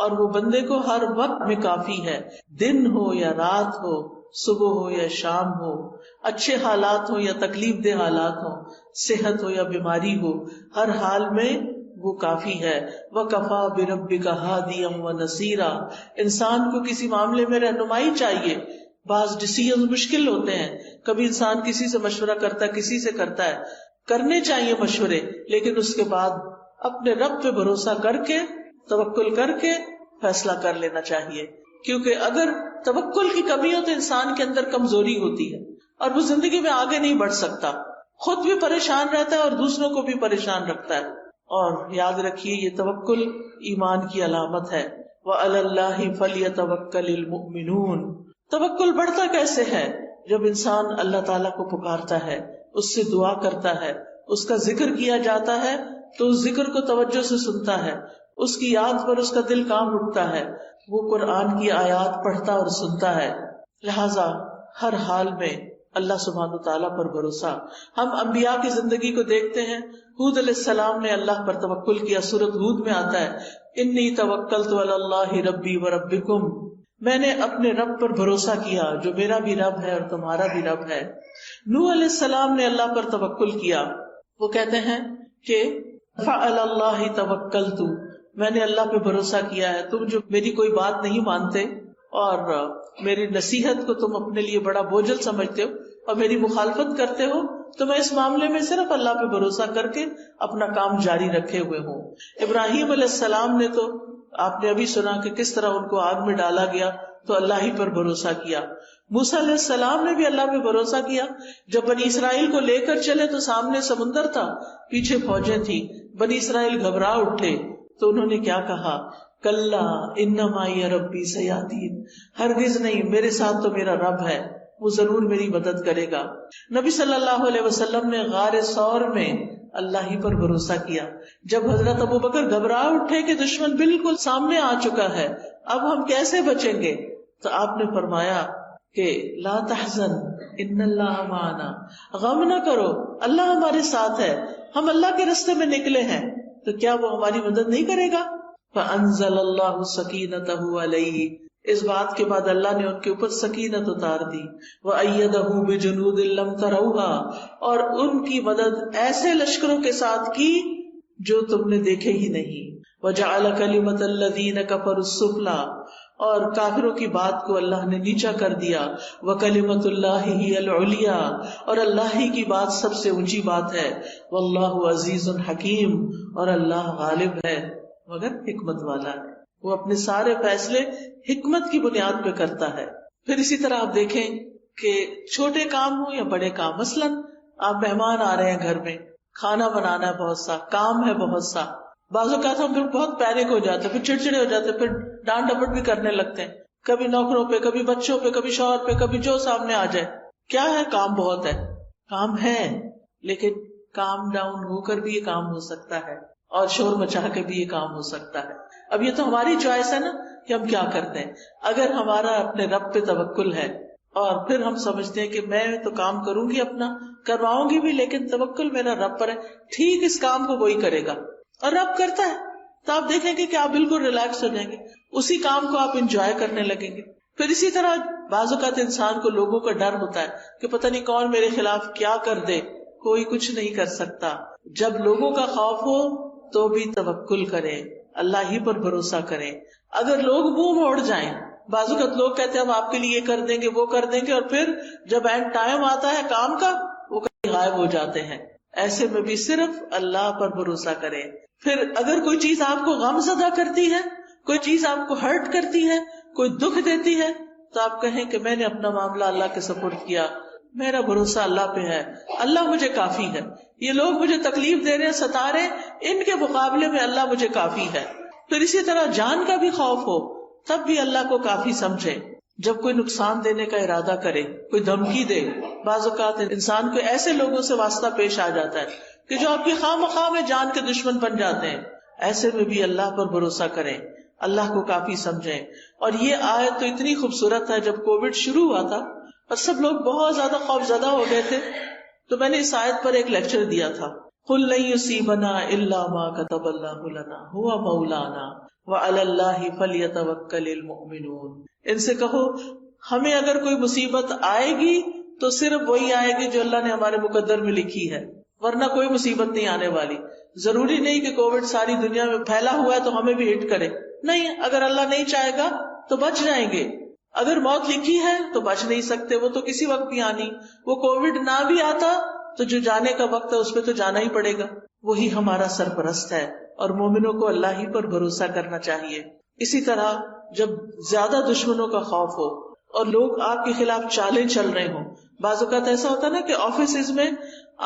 اور وہ بندے کو ہر وقت میں کافی ہے، دن ہو یا رات ہو، صبح ہو یا شام ہو، اچھے حالات ہو یا تکلیف دہ حالات ہو، صحت ہو یا بیماری ہو، ہر حال میں وہ کافی ہے. وَكَفَى بِرَبِّكَ هَادِيًا وَنَصِيرًا، انسان کو کسی معاملے میں رہنمائی چاہیے. بعض ڈیسیژن مشکل ہوتے ہیں، کبھی انسان کسی سے مشورہ کرتا ہے، کسی سے کرتا ہے، کرنے چاہیے مشورے، لیکن اس کے بعد اپنے رب پہ بھروسہ کر کے، توکل کر کے فیصلہ کر لینا چاہیے. کیونکہ اگر توکل کی کمی ہو تو انسان کے اندر کمزوری ہوتی ہے اور وہ زندگی میں آگے نہیں بڑھ سکتا، خود بھی پریشان رہتا ہے اور دوسروں کو بھی پریشان رکھتا ہے. اور یاد رکھیے یہ توکل ایمان کی علامت ہے. وَعَلَى اللَّهِ فَلْيَتَوَكَّلِ الْمُؤْمِنُونَ. توکل بڑھتا کیسے ہے؟ جب انسان اللہ تعالیٰ کو پکارتا ہے، اس سے دعا کرتا ہے، اس کا ذکر کیا جاتا ہے تو اس ذکر کو توجہ سے سنتا ہے، اس کی یاد پر اس کا دل کانپ اٹھتا ہے، وہ قرآن کی آیات پڑھتا اور سنتا ہے. لہذا ہر حال میں اللہ سبحانہ تعالیٰ پر بھروسہ. ہم انبیاء کی زندگی کو دیکھتے ہیں. ہود علیہ السلام نے اللہ پر توکل کیا. سورۃ ہود میں آتا ہے انی توکلت علی اللہ ربی وربکم، میں نے اپنے رب پر بھروسہ کیا جو میرا بھی رب ہے اور تمہارا بھی رب ہے. نوح علیہ السلام نے اللہ پر توکل کیا. وہ کہتے ہیں کہ فعلی اللہ توکلت، میں نے اللہ پہ بھروسہ کیا ہے. تم جو میری کوئی بات نہیں مانتے اور میری نصیحت کو تم اپنے لیے بڑا بوجھل سمجھتے ہو اور میری مخالفت کرتے ہو، تو میں اس معاملے میں صرف اللہ پہ بھروسہ کر کے اپنا کام جاری رکھے ہوئے ہوں. ابراہیم علیہ السلام نے تو آپ نے ابھی سنا کہ کس طرح ان کو آگ میں ڈالا گیا تو اللہ ہی پر بھروسہ کیا. موسیٰ علیہ السلام نے بھی اللہ پہ بھروسہ کیا. جب بنی اسرائیل کو لے کر چلے تو سامنے سمندر تھا، پیچھے فوجیں تھی، بنی اسرائیل گھبرا اٹھے تو انہوں نے کیا کہا؟ کلا انما معی ربی سیہدین، ہرگز نہیں، میرے ساتھ تو میرا رب ہے، وہ ضرور میری مدد کرے گا. نبی صلی اللہ علیہ وسلم نے غار ثور میں اللہ ہی پر بھروسہ کیا. جب حضرت ابوبکر گھبرا اٹھے کہ دشمن بالکل سامنے آ چکا ہے، اب ہم کیسے بچیں گے، تو آپ نے فرمایا کہ لا تحزن ان اللہ معنا، غم نہ کرو، اللہ ہمارے ساتھ ہے، ہم اللہ کے راستے میں نکلے ہیں، تو کیا وہ ہماری مدد نہیں کرے گا. فانزل اللہ سکینتہ علیہ، اس بات کے بعد اللہ نے ان کے اوپر سکینت اتار دی. وَأَيَّدَهُ بِجُنُودٍ لَّمْ تَرَوْهَا، اور ان کی مدد ایسے لشکروں کے ساتھ کی جو تم نے دیکھے ہی نہیں. وَجَعَلَ كَلِمَةَ الَّذِينَ كَفَرُوا السُّفْلَىٰ، اور کافروں کی بات کو اللہ نے نیچا کر دیا. وَكَلِمَةُ اللَّهِ هِيَ الْعُلْيَا، اور اللہ ہی کی بات سب سے اونچی بات ہے. وَاللَّهُ عَزِيزٌ حَكِيمٌ، اور اللہ غالب ہے مگر حکمت والا ہے، وہ اپنے سارے فیصلے حکمت کی بنیاد پہ کرتا ہے. پھر اسی طرح آپ دیکھیں کہ چھوٹے کام ہوں یا بڑے کام، مثلاً آپ مہمان آ رہے ہیں گھر میں، کھانا بنانا ہے، بہت سا کام ہے، بہت سا، بعض اوقات ہم پھر بہت پینک ہو جاتے ہیں، پھر چڑچڑے ہو جاتے ہیں، پھر ڈانٹ ڈپٹ بھی کرنے لگتے ہیں، کبھی نوکروں پہ، کبھی بچوں پہ، کبھی شوہر پہ، کبھی جو سامنے آ جائے. کیا ہے، کام بہت ہے، کام ہے، لیکن کام ڈاؤن ہو کر بھی یہ کام ہو سکتا ہے، اور شور مچا کے بھی یہ کام ہو سکتا ہے. اب یہ تو ہماری چوائس ہے نا کہ ہم کیا کرتے ہیں. اگر ہمارا اپنے رب پہ توکل ہے اور پھر ہم سمجھتے ہیں کہ میں تو کام کروں گی، اپنا کرواؤں گی بھی، لیکن توکل میرا رب پر ہے، ٹھیک اس کام کو وہی کرے گا اور رب کرتا ہے، تو آپ دیکھیں گے کہ آپ بالکل ریلیکس ہو جائیں گے، اسی کام کو آپ انجوائے کرنے لگیں گے. پھر اسی طرح بعض اوقات انسان کو لوگوں کا ڈر ہوتا ہے کہ پتہ نہیں کون میرے خلاف کیا کر دے، کوئی کچھ نہیں کر سکتا. جب لوگوں کا خوف ہو تو بھی توکل کریں، اللہ ہی پر بھروسہ کریں. اگر لوگ منہ موڑ جائیں، بعض اوقات لوگ کہتے ہیں ہم آپ کے لیے یہ کر دیں گے، وہ کر دیں گے، اور پھر جب اینڈ ٹائم آتا ہے کام کا وہ کہیں غائب ہو جاتے ہیں. ایسے میں بھی صرف اللہ پر بھروسہ کریں. پھر اگر کوئی چیز آپ کو غم زدہ کرتی ہے، کوئی چیز آپ کو ہرٹ کرتی ہے، کوئی دکھ دیتی ہے، تو آپ کہیں کہ میں نے اپنا معاملہ اللہ کے سپرد کیا، میرا بھروسہ اللہ پہ ہے، اللہ مجھے کافی ہے. یہ لوگ مجھے تکلیف دے رہے ہیں، ستا رہے ہیں، ان کے مقابلے میں اللہ مجھے کافی ہے. پھر اسی طرح جان کا بھی خوف ہو تب بھی اللہ کو کافی سمجھے. جب کوئی نقصان دینے کا ارادہ کرے، کوئی دھمکی دے، بعض اوقات انسان کو ایسے لوگوں سے واسطہ پیش آ جاتا ہے کہ جو آپ کی خواہ مخواہ میں جان کے دشمن بن جاتے ہیں. ایسے میں بھی اللہ پر بھروسہ کریں، اللہ کو کافی سمجھیں. اور یہ آیت تو اتنی خوبصورت ہے. جب کووڈ شروع ہوا تھا اور سب لوگ بہت زیادہ خوف زدہ ہو گئے تھے، تو میں نے اس آیت پر ایک لیکچر دیا تھا، قُلْ لَن يُصِيبَنَا إِلَّا مَا كَتَبَ اللَّهُ لَنَا هُوَ مَوْلَانَا وَعَلَى اللَّهِ فَلْيَتَوَكَّلِ الْمُؤْمِنُونَ. ان سے کہو ہمیں اگر کوئی مصیبت آئے گی تو صرف وہی آئے گی جو اللہ نے ہمارے مقدر میں لکھی ہے، ورنہ کوئی مصیبت نہیں آنے والی. ضروری نہیں کہ کووڈ ساری دنیا میں پھیلا ہوا ہے تو ہمیں بھی ہٹ کرے، نہیں، اگر اللہ نہیں چاہے گا تو بچ جائیں گے. اگر موت لکھی ہے تو بچ نہیں سکتے، وہ تو کسی وقت بھی آنی. وہ کووڈ نہ بھی آتا تو جو جانے کا وقت ہے اس پہ تو جانا ہی پڑے گا. وہی ہمارا سرپرست ہے، اور مومنوں کو اللہ ہی پر بھروسہ کرنا چاہیے. اسی طرح جب زیادہ دشمنوں کا خوف ہو اور لوگ آپ کے خلاف چالیں چل رہے ہوں، بعض اوقات ایسا ہوتا ہے نا کہ آفیسز میں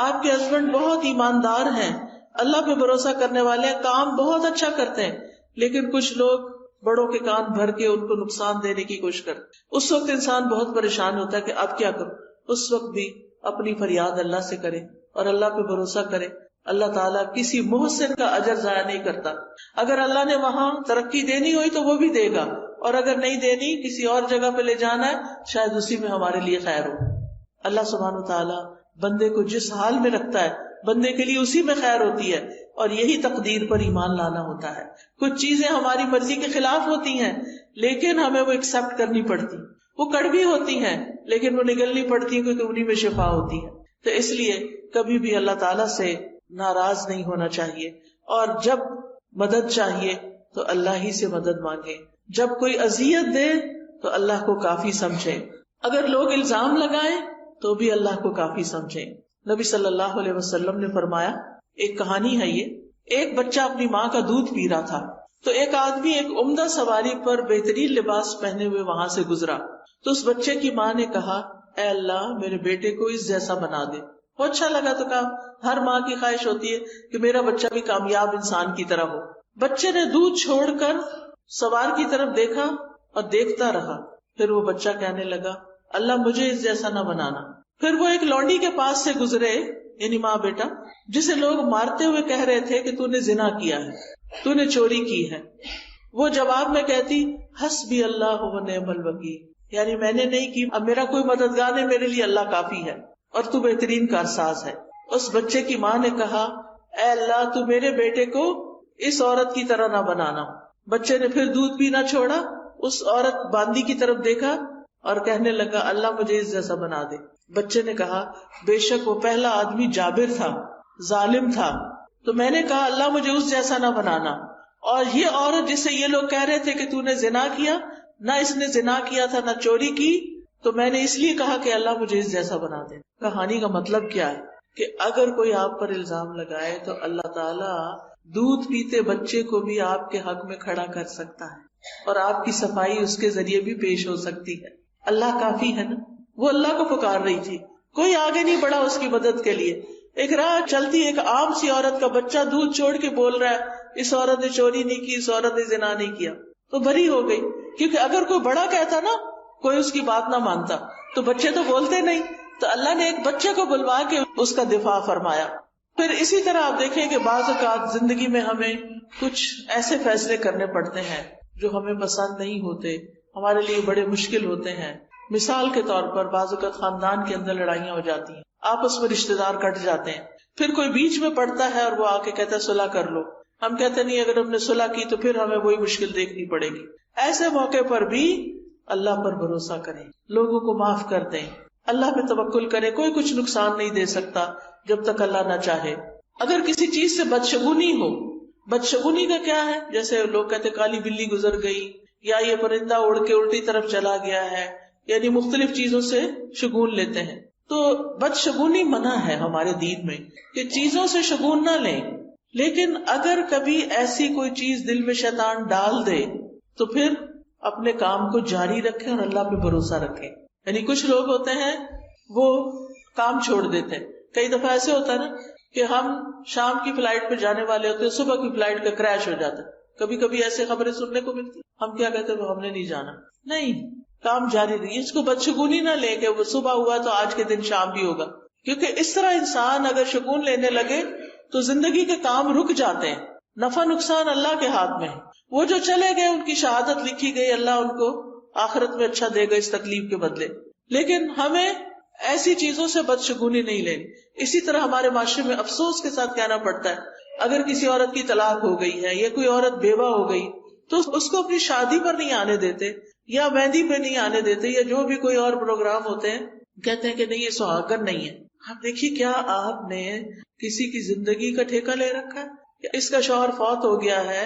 آپ کے ہسبینڈ بہت ایماندار ہیں، اللہ پہ بھروسہ کرنے والے ہیں، کام بہت اچھا کرتے ہیں، لیکن کچھ لوگ بڑوں کے کان بھر کے ان کو نقصان دینے کی کوشش کرتے. اس وقت انسان بہت پریشان ہوتا ہے کہ اب کیا کروں. اس وقت بھی اپنی فریاد اللہ سے کرے اور اللہ پہ بھروسہ کرے. اللہ تعالیٰ کسی محسن کا اجر ضائع نہیں کرتا. اگر اللہ نے وہاں ترقی دینی ہوئی تو وہ بھی دے گا، اور اگر نہیں دینی، کسی اور جگہ پہ لے جانا ہے، شاید اسی میں ہمارے لیے خیر ہو. اللہ سبحانہ وتعالیٰ بندے کو جس حال میں رکھتا ہے بندے کے لیے اسی میں خیر ہوتی ہے، اور یہی تقدیر پر ایمان لانا ہوتا ہے. کچھ چیزیں ہماری مرضی کے خلاف ہوتی ہیں لیکن ہمیں وہ ایکسپٹ کرنی پڑتی، وہ کڑوی ہوتی ہیں لیکن وہ نگلنی پڑتی ہیں کیونکہ انہیں میں شفا ہوتی ہے. تو اس لیے کبھی بھی اللہ تعالیٰ سے ناراض نہیں ہونا چاہیے، اور جب مدد چاہیے تو اللہ ہی سے مدد مانگے. جب کوئی اذیت دے تو اللہ کو کافی سمجھے. اگر لوگ الزام لگائیں تو بھی اللہ کو کافی سمجھیں. نبی صلی اللہ علیہ وسلم نے فرمایا، ایک کہانی ہے یہ، ایک بچہ اپنی ماں کا دودھ پی رہا تھا تو ایک آدمی ایک عمدہ سواری پر بہترین لباس پہنے ہوئے وہاں سے گزرا. تو اس بچے کی ماں نے کہا، اے اللہ میرے بیٹے کو اس جیسا بنا دے. وہ اچھا لگا تو کہا، ہر ماں کی خواہش ہوتی ہے کہ میرا بچہ بھی کامیاب انسان کی طرح ہو. بچے نے دودھ چھوڑ کر سوار کی طرف دیکھا اور دیکھتا رہا. پھر وہ بچہ کہنے لگا، اللہ مجھے اس جیسا نہ بنانا. پھر وہ ایک لونڈی کے پاس سے گزرے، یعنی ماں بیٹا، جسے لوگ مارتے ہوئے کہہ رہے تھے کہ تو نے زنا کیا ہے، تو نے چوری کی ہے. وہ جواب میں کہتی حسبی اللہ و نعم الوکیل، یعنی میں نے نہیں کی، اب میرا کوئی مددگار نہیں، میرے لیے اللہ کافی ہے اور تو بہترین کارساز ہے. اس بچے کی ماں نے کہا اے اللہ تو میرے بیٹے کو اس عورت کی طرح نہ بنانا. بچے نے پھر دودھ پینا چھوڑا، اس عورت باندی کی طرف دیکھا اور کہنے لگا اللہ مجھے اس جیسا بنا دے. بچے نے کہا بے شک وہ پہلا آدمی جابر تھا، ظالم تھا، تو میں نے کہا اللہ مجھے اس جیسا نہ بنانا. اور یہ عورت جسے یہ لوگ کہہ رہے تھے کہ تو نے زنا کیا، نہ اس نے زنا کیا تھا نہ چوری کی، تو میں نے اس لیے کہا کہ اللہ مجھے اس جیسا بنا دے. کہانی کا مطلب کیا ہے کہ اگر کوئی آپ پر الزام لگائے تو اللہ تعالیٰ دودھ پیتے بچے کو بھی آپ کے حق میں کھڑا کر سکتا ہے اور آپ کی صفائی اس کے ذریعے بھی پیش ہو سکتی ہے. اللہ کافی ہے نا. وہ اللہ کو پکار رہی تھی، کوئی آگے نہیں بڑھا اس کی مدد کے لیے. ایک راہ چلتی ایک عام سی عورت کا بچہ دودھ چھوڑ کے بول رہا ہے اس عورت نے چوری نہیں کی، اس عورت نے زنا نہیں کیا، تو بری ہو گئی. کیونکہ اگر کوئی بڑا کہتا نا، کوئی اس کی بات نہ مانتا، تو بچے تو بولتے نہیں، تو اللہ نے ایک بچے کو بلوا کے اس کا دفاع فرمایا. پھر اسی طرح آپ دیکھیں کہ بعض اوقات زندگی میں ہمیں کچھ ایسے فیصلے کرنے پڑتے ہیں جو ہمیں پسند نہیں ہوتے، ہمارے لیے بڑے مشکل ہوتے ہیں. مثال کے طور پر بعض اوقات خاندان کے اندر لڑائیاں ہو جاتی ہیں، آپس میں رشتے دار کٹ جاتے ہیں، پھر کوئی بیچ میں پڑتا ہے اور وہ آ کے کہتا ہے صلح کر لو. ہم کہتے نہیں اگر ہم نے صلح کی تو پھر ہمیں وہی مشکل دیکھنی پڑے گی. ایسے موقع پر بھی اللہ پر بھروسہ کریں، لوگوں کو معاف کر دیں، اللہ پہ توکل کریں. کوئی کچھ نقصان نہیں دے سکتا جب تک اللہ نہ چاہے. اگر کسی چیز سے بدشگونی ہو، بدشگونی کا کیا ہے، جیسے لوگ کہتے کالی بلی گزر گئی، یا یہ پرندہ اڑ کے الٹی طرف چلا گیا ہے، یعنی مختلف چیزوں سے شگون لیتے ہیں. تو بدشگونی منع ہے ہمارے دین میں کہ چیزوں سے شگون نہ لیں. لیکن اگر کبھی ایسی کوئی چیز دل میں شیطان ڈال دے تو پھر اپنے کام کو جاری رکھیں اور اللہ پہ بھروسہ رکھیں. یعنی کچھ لوگ ہوتے ہیں وہ کام چھوڑ دیتے ہیں. کئی دفعہ ایسے ہوتا ہے نا کہ ہم شام کی فلائٹ پہ جانے والے ہوتے ہیں، صبح کی فلائٹ کا کریش ہو جاتا ہے. کبھی کبھی ایسے خبریں سننے کو ملتی، ہم کیا کہتے ہیں ہم نے نہیں جانا. نہیں، کام جاری رہیے. اس کو بدشگونی نہ لے کہ وہ صبح ہوا تو آج کے دن شام بھی ہوگا، کیونکہ اس طرح انسان اگر شگون لینے لگے تو زندگی کے کام رک جاتے ہیں. نفع نقصان اللہ کے ہاتھ میں ہے. وہ جو چلے گئے ان کی شہادت لکھی گئی، اللہ ان کو آخرت میں اچھا دے گا اس تکلیف کے بدلے. لیکن ہمیں ایسی چیزوں سے بدشگونی نہیں لینی. اسی طرح ہمارے معاشرے میں افسوس کے ساتھ کہنا پڑتا ہے اگر کسی عورت کی طلاق ہو گئی ہے یا کوئی عورت بیوہ ہو گئی تو اس کو اپنی شادی پر نہیں آنے دیتے یا مہندی پہ نہیں آنے دیتے یا جو بھی کوئی اور پروگرام ہوتے ہیں، کہتے ہیں کہ نہیں یہ سہاگن نہیں ہے. آپ دیکھیے کیا آپ نے کسی کی زندگی کا ٹھیکہ لے رکھا ہے. اس کا شوہر فوت ہو گیا ہے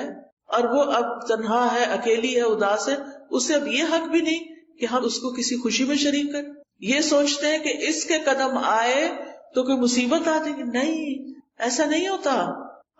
اور وہ اب تنہا ہے، اکیلی ہے، اداس ہے، اسے اب یہ حق بھی نہیں کہ ہم اس کو کسی خوشی میں شریک کریں. یہ سوچتے ہیں کہ اس کے قدم آئے تو کوئی مصیبت آ جائے گی. نہیں، ایسا نہیں ہوتا.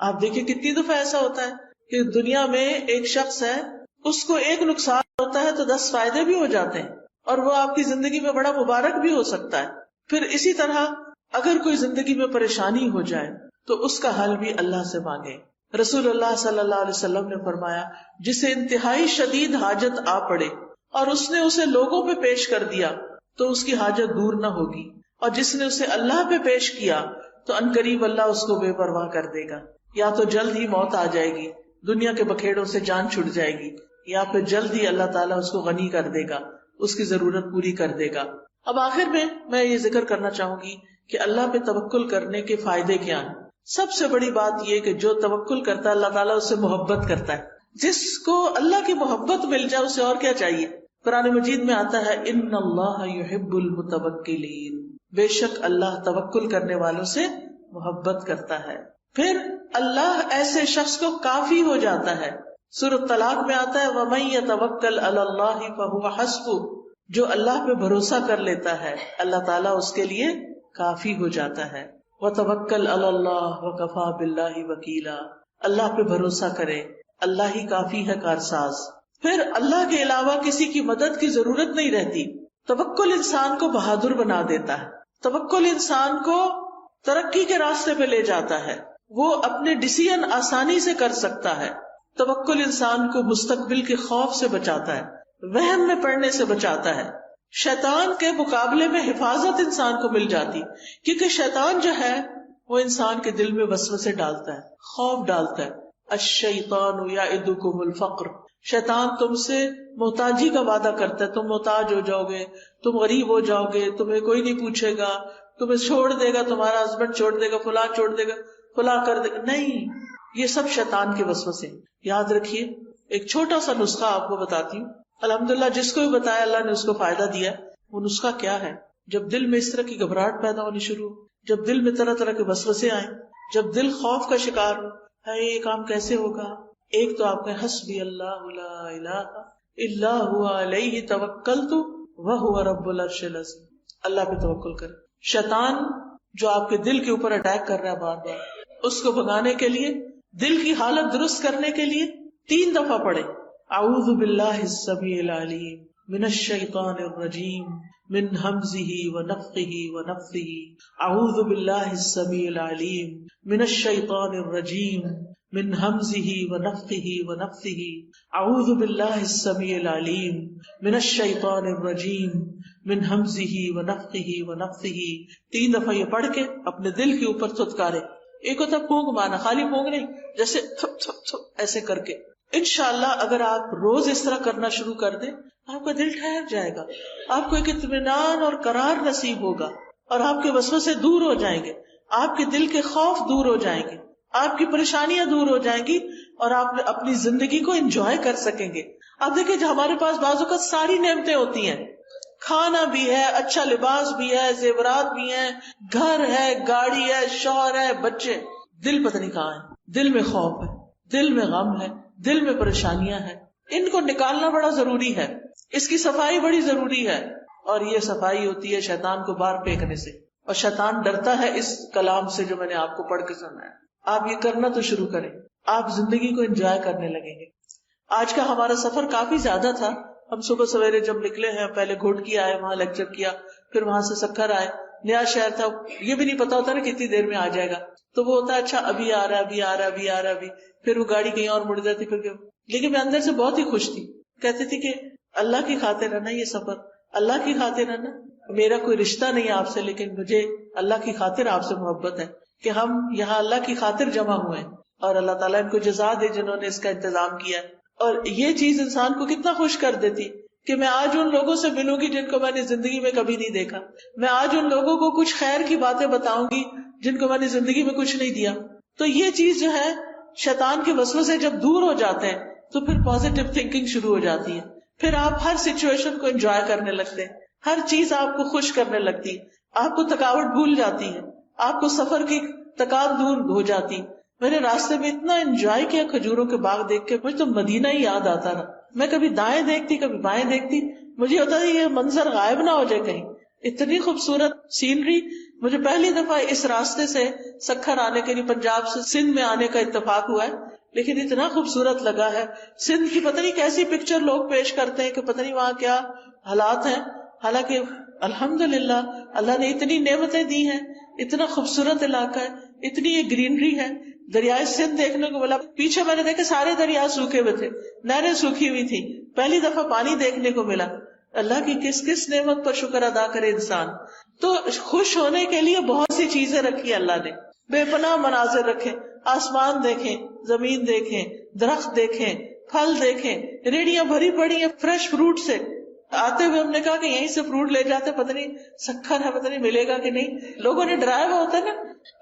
آپ دیکھیں کتنی دفعہ ایسا ہوتا ہے کہ دنیا میں ایک شخص ہے، اس کو ایک نقصان ہوتا ہے تو 10 فائدے بھی ہو جاتے ہیں اور وہ آپ کی زندگی میں بڑا مبارک بھی ہو سکتا ہے. پھر اسی طرح اگر کوئی زندگی میں پریشانی ہو جائے تو اس کا حل بھی اللہ سے مانگے. رسول اللہ صلی اللہ علیہ وسلم نے فرمایا جسے انتہائی شدید حاجت آ پڑے اور اس نے اسے لوگوں پہ پیش کر دیا تو اس کی حاجت دور نہ ہوگی، اور جس نے اسے اللہ پہ پیش کیا تو عنقریب اللہ اس کو بے پرواہ کر دے گا. یا تو جلد ہی موت آ جائے گی، دنیا کے بکھیڑوں سے جان چھٹ جائے گی، یا پھر جلد ہی اللہ تعالیٰ اس کو غنی کر دے گا، اس کی ضرورت پوری کر دے گا. اب آخر میں یہ ذکر کرنا چاہوں گی کہ اللہ پہ توکل کرنے کے فائدے کیا ہیں. سب سے بڑی بات یہ کہ جو توکل کرتا ہے اللہ تعالیٰ اس سے محبت کرتا ہے. جس کو اللہ کی محبت مل جائے اسے اور کیا چاہیے. قرآن مجید میں آتا ہے ان اللہ یحب المتوکلین، بے شک اللہ توکل کرنے والوں سے محبت کرتا ہے. پھر اللہ ایسے شخص کو کافی ہو جاتا ہے. سورۃ طلاق میں آتا ہے وَمَن يَتَوَکَّلْ عَلَى اللَّهِ فَهُوَ حَسْبُهُ، جو اللہ پہ بھروسہ کر لیتا ہے اللہ تعالیٰ اس کے لیے کافی ہو جاتا ہے. وَتَوَکَّلْ عَلَى اللَّهِ وَكَفَى بِاللَّهِ وَکِیلًا، اللہ پہ بھروسہ کرے، اللہ ہی کافی ہے کارساز. پھر اللہ کے علاوہ کسی کی مدد کی ضرورت نہیں رہتی. توکل انسان کو بہادر بنا دیتا ہے. توکل انسان کو ترقی کے راستے پہ لے جاتا ہے، وہ اپنے ڈیسیژن آسانی سے کر سکتا ہے. توکل انسان کو مستقبل کے خوف سے بچاتا ہے، وہم میں پڑنے سے بچاتا ہے. شیطان کے مقابلے میں حفاظت انسان کو مل جاتی، کیونکہ شیطان جو ہے وہ انسان کے دل میں وسوسے ڈالتا ہے، خوف ڈالتا ہے. الشیطان یعدکم الفقر، شیطان تم سے محتاجی کا وعدہ کرتا ہے، تم محتاج ہو جاؤ گے، تم غریب ہو جاؤ گے، تمہیں کوئی نہیں پوچھے گا، تمہیں چھوڑ دے گا، تمہارا ہسبینڈ چھوڑ دے گا، فلاں چھوڑ دے گا، فلاں کر دے گا. نہیں، یہ سب شیطان کے وسوسے. یاد رکھیے، ایک چھوٹا سا نسخہ آپ کو بتاتی ہوں، الحمدللہ جس کو بھی بتایا اللہ نے اس کو فائدہ دیا. وہ نسخہ کیا ہے؟ جب دل میں اس طرح کی گھبراہٹ پیدا ہونی شروع ہو، جب دل میں طرح طرح کے وسوسے آئیں، جب دل خوف کا شکار ہو، ہے یہ کام کیسے ہوگا، ایک تو آپ کہیں حسبی اللہ لا الہ الا هو علیہ توکلت وہو رب العرش العظیم. اللہ پہ توکل کریں. شیطان جو آپ کے دل کے اوپر اٹیک کر رہا ہے بار بار، اس کو بھگانے کے لیے، دل کی حالت درست کرنے کے لیے 3 دفعہ پڑھیں اعوذ باللہ السمیع العلیم من الشیطان الرجیم من ہمزہ ونفخہ ونفثہ اعوذ باللہ السمیع العلیم من الشیطان الرجیم من ہمزہ ونفخہ ونفثہ اعوذ باللہ السمیع العلیم من الشیطان الرجیم من ہمزہ ونفخہ ونفثہ. 3 دفعہ یہ پڑھ کے اپنے دل کے اوپر تھتکارے. ایک ہوتا پھونک مارنا، خالی پھونک نہیں، جیسے تھپ تھپ تھپ ایسے کر کے. انشاءاللہ اگر آپ روز اس طرح کرنا شروع کر دیں، آپ کا دل ٹھہر جائے گا، آپ کو ایک اطمینان اور قرار نصیب ہوگا، اور آپ کے وسوسے دور ہو جائیں گے، آپ کے دل کے خوف دور ہو جائیں گے، آپ کی پریشانیاں دور ہو جائیں گی، اور آپ اپنی زندگی کو انجوائے کر سکیں گے. آپ دیکھیں جو ہمارے پاس بعض اوقات ساری نعمتیں ہوتی ہیں، کھانا بھی ہے، اچھا لباس بھی ہے، زیورات بھی ہیں، گھر ہے، گاڑی ہے، شوہر ہے، بچے، دل پتہ نہیں کہاں ہے. دل میں خوف ہے، دل میں غم ہے، دل میں پریشانیاں ہیں. ان کو نکالنا بڑا ضروری ہے، اس کی صفائی بڑی ضروری ہے. اور یہ صفائی ہوتی ہے شیطان کو باہر پھینکنے سے، اور شیطان ڈرتا ہے اس کلام سے جو میں نے آپ کو پڑھ کے سنایا. آپ یہ کرنا تو شروع کریں، آپ زندگی کو انجوائے کرنے لگیں گے. آج کا ہمارا سفر کافی زیادہ تھا. ہم صبح سویرے جب نکلے ہیں، پہلے گھوٹکی آئے، وہاں لیکچر کیا، پھر وہاں سے سکھر آئے. نیا شہر تھا، یہ بھی نہیں پتا ہوتا نا کتنی دیر میں آ جائے گا، تو وہ ہوتا ہے اچھا ابھی آ رہا، ابھی آ رہا، ابھی آ رہا، ابھی. پھر وہ گاڑی کہیں اور مڑ جاتی، پھر لیکن میں اندر سے بہت ہی خوش تھی. کہتی تھی کہ اللہ کی خاطر ہے نا یہ سفر، اللہ کی خاطر ہے نا. میرا کوئی رشتہ نہیں آپ سے، لیکن مجھے اللہ کی خاطر آپ سے محبت ہے کہ ہم یہاں اللہ کی خاطر جمع ہوئے ہیں، اور اللہ تعالیٰ ان کو جزا دے جنہوں نے اس کا انتظام کیا. اور یہ چیز انسان کو کتنا خوش کر دیتی کہ میں آج ان لوگوں سے ملوں گی جن کو میں نے زندگی میں کبھی نہیں دیکھا. میں آج ان لوگوں کو کچھ خیر کی باتیں بتاؤں گی جن کو میں نے زندگی میں کچھ نہیں دیا. تو یہ چیز جو ہے، شیطان کے وسوسے جب دور ہو جاتے ہیں تو پھر پازیٹیو تھنکنگ شروع ہو جاتی ہے. پھر آپ ہر سچویشن کو انجوائے کرنے لگتے ہیں، ہر چیز آپ کو خوش کرنے لگتی ہے، آپ کو تھکاوٹ بھول جاتی ہے، آپ کو سفر کی تکان دور ہو جاتی. میں نے راستے میں اتنا انجوائے کیا کھجوروں کے باغ دیکھ کے، مجھے تو مدینہ ہی یاد آتا رہا. میں کبھی دائیں دیکھتی کبھی بائیں دیکھتی، مجھے ہوتا تھا یہ منظر غائب نہ ہو جائے کہیں. اتنی خوبصورت سینری. مجھے پہلی دفعہ اس راستے سے سکھر آنے کے لیے پنجاب سے سندھ میں آنے کا اتفاق ہوا ہے، لیکن اتنا خوبصورت لگا ہے. سندھ کی پتہ نہیں کیسی پکچر لوگ پیش کرتے ہیں کہ پتہ نہیں وہاں کیا حالات ہیں، حالانکہ الحمدللہ اللہ نے اتنی نعمتیں دی ہیں، اتنا خوبصورت علاقہ ہے، اتنی یہ گرینری ہے. دریائے سندھ دیکھنے کو ملا، پیچھے میں نے دیکھا سارے دریا سوکھے ہوئے تھے، نہریں سوکھی ہوئی تھی. پہلی دفعہ پانی دیکھنے کو ملا. اللہ کی کس کس نعمت پر شکر ادا کرے انسان. تو خوش ہونے کے لیے بہت سی چیزیں رکھی اللہ نے، بے پناہ مناظر رکھے. آسمان دیکھیں، زمین دیکھیں، درخت دیکھیں، پھل دیکھیں، ریڑیاں بھری پڑی ہیں فریش فروٹ سے. آتے ہوئے ہم نے کہا کہ یہیں سے فروٹ لے جاتے، پتہ نہیں سکھر ہے، پتہ نہیں ملے گا کہ نہیں. لوگوں نے ڈرایا ہوا ہوتا ہے نا،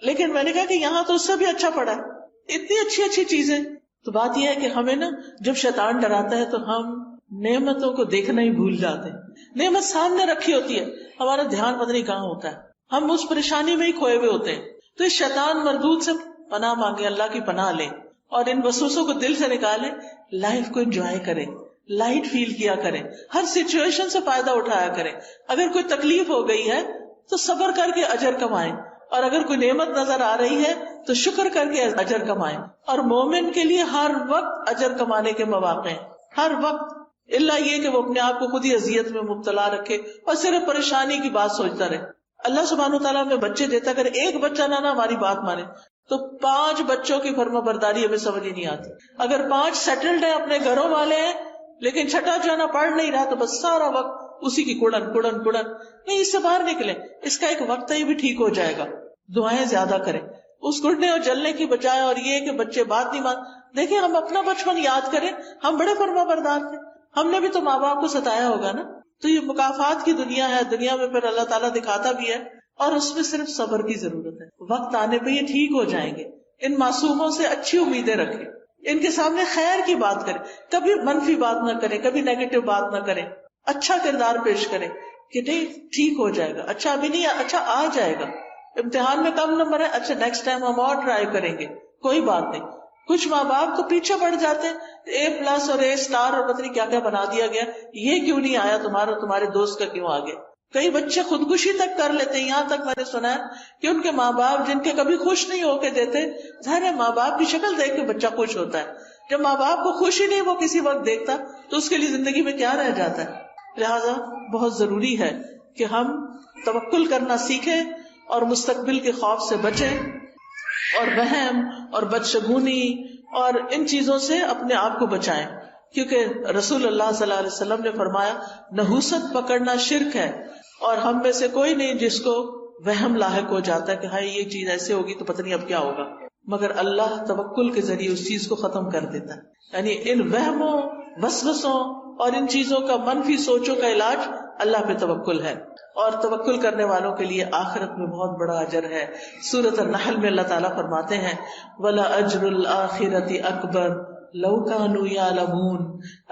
لیکن میں نے کہا کہ یہاں تو اس سے بھی اچھا پڑا ہے، اتنی اچھی اچھی چیزیں. تو بات یہ ہے کہ ہمیں نا جب شیطان ڈراتا ہے تو ہم نعمتوں کو دیکھنا ہی بھول جاتے ہیں. نعمت سامنے رکھی ہوتی ہے، ہمارا دھیان پتہ نہیں کہاں ہوتا ہے، ہم اس پریشانی میں ہی کھوئے ہوئے ہوتے ہیں. تو اس شیطان مردود سے پناہ مانگے، اللہ کی پناہ لیں، اور ان وسوسوں کو دل سے نکالیں. لائف کو انجوائے کریں، لائٹ فیل کیا کریں، ہر سچویشن سے فائدہ اٹھایا کریں. اگر کوئی تکلیف ہو گئی ہے تو صبر کر کے اجر کمائیں، اور اگر کوئی نعمت نظر آ رہی ہے تو شکر کر کے اجر کمائیں. اور مومن کے لیے ہر وقت اجر کمانے کے مواقع ہیں، ہر وقت، اللہ یہ کہ وہ اپنے آپ کو خود ہی اذیت میں مبتلا رکھے اور صرف پریشانی کی بات سوچتا رہے. اللہ سبحانہ وتعالیٰ ہمیں بچے دیتا، اگر ایک بچہ نہ ہماری بات مانے تو 5 بچوں کی فرما برداری ہمیں سمجھ ہی نہیں آتی. اگر 5 سیٹلڈ ہیں، اپنے گھروں والے ہیں، لیکن چھٹا جو ہے نا پڑھ نہیں رہا، تو بس سارا وقت اسی کی کڑن کڑن کڑن، نہیں، اس سے باہر نکلیں، اس کا ایک وقت ہے، یہ بھی ٹھیک ہو جائے گا. دعائیں زیادہ کریں اس گڑنے اور جلنے کی بجائے. اور یہ کہ بچے بات نہیں مان، دیکھیں ہم اپنا بچپن یاد کریں، ہم بڑے فرما بردار تھے، ہم نے بھی تو ماں باپ کو ستایا ہوگا نا. تو یہ مکافات کی دنیا ہے، دنیا میں پھر اللہ تعالیٰ دکھاتا بھی ہے، اور اس میں صرف صبر کی ضرورت ہے. وقت آنے پہ یہ ٹھیک ہو جائیں گے. ان معصوموں سے اچھی امیدیں رکھیں، ان کے سامنے خیر کی بات کریں، کبھی منفی بات نہ کریں، کبھی نیگیٹو بات نہ کریں، اچھا کردار پیش کریں کہ نہیں ٹھیک ہو جائے گا، اچھا ابھی نہیں، اچھا آ جائے گا، امتحان میں کم نمبر ہے، اچھا نیکسٹ ٹائم ہم اور ٹرائی کریں گے، کوئی بات نہیں. کچھ ماں باپ تو پیچھے پڑ جاتے ہیں، A+ اور A* اور پتہ نہیں کیا کیا بنا دیا گیا، یہ کیوں نہیں آیا تمہارا، تمہارے دوست کا کیوں آ گیا. کئی بچے خودکشی تک کر لیتے ہیں. یہاں تک میں نے سنا ہے کہ ان کے ماں باپ جن کے کبھی خوش نہیں ہو کے دیتے، ظاہر ہے ماں باپ کی شکل دیکھ کے بچہ خوش ہوتا ہے، جب ماں باپ کو خوشی نہیں وہ کسی وقت دیکھتا تو اس کے لیے زندگی میں کیا رہ جاتا ہے. لہذا بہت ضروری ہے کہ ہم توکل کرنا سیکھیں اور مستقبل کے خوف سے بچیں، اور وہم اور بدشگونی اور ان چیزوں سے اپنے آپ کو بچائیں. کیونکہ رسول اللہ صلی اللہ علیہ وسلم نے فرمایا نحوست پکڑنا شرک ہے، اور ہم میں سے کوئی نہیں جس کو وہم لاحق ہو جاتا ہے کہ ہاں یہ چیز ایسے ہوگی تو پتہ نہیں اب کیا ہوگا، مگر اللہ توکل کے ذریعے اس چیز کو ختم کر دیتا ہے. یعنی ان وہموں، وسوسوں اور ان چیزوں کا، منفی سوچوں کا علاج اللہ پہ توکل ہے، اور توکل کرنے والوں کے لیے آخرت میں بہت بڑا اجر ہے. سورۃ النحل میں اللہ تعالیٰ فرماتے ہیں وَلَأَجْرُ الْآخِرَةِ أَكْبَرُ لَوْ كَانُوا يَعْلَمُونَ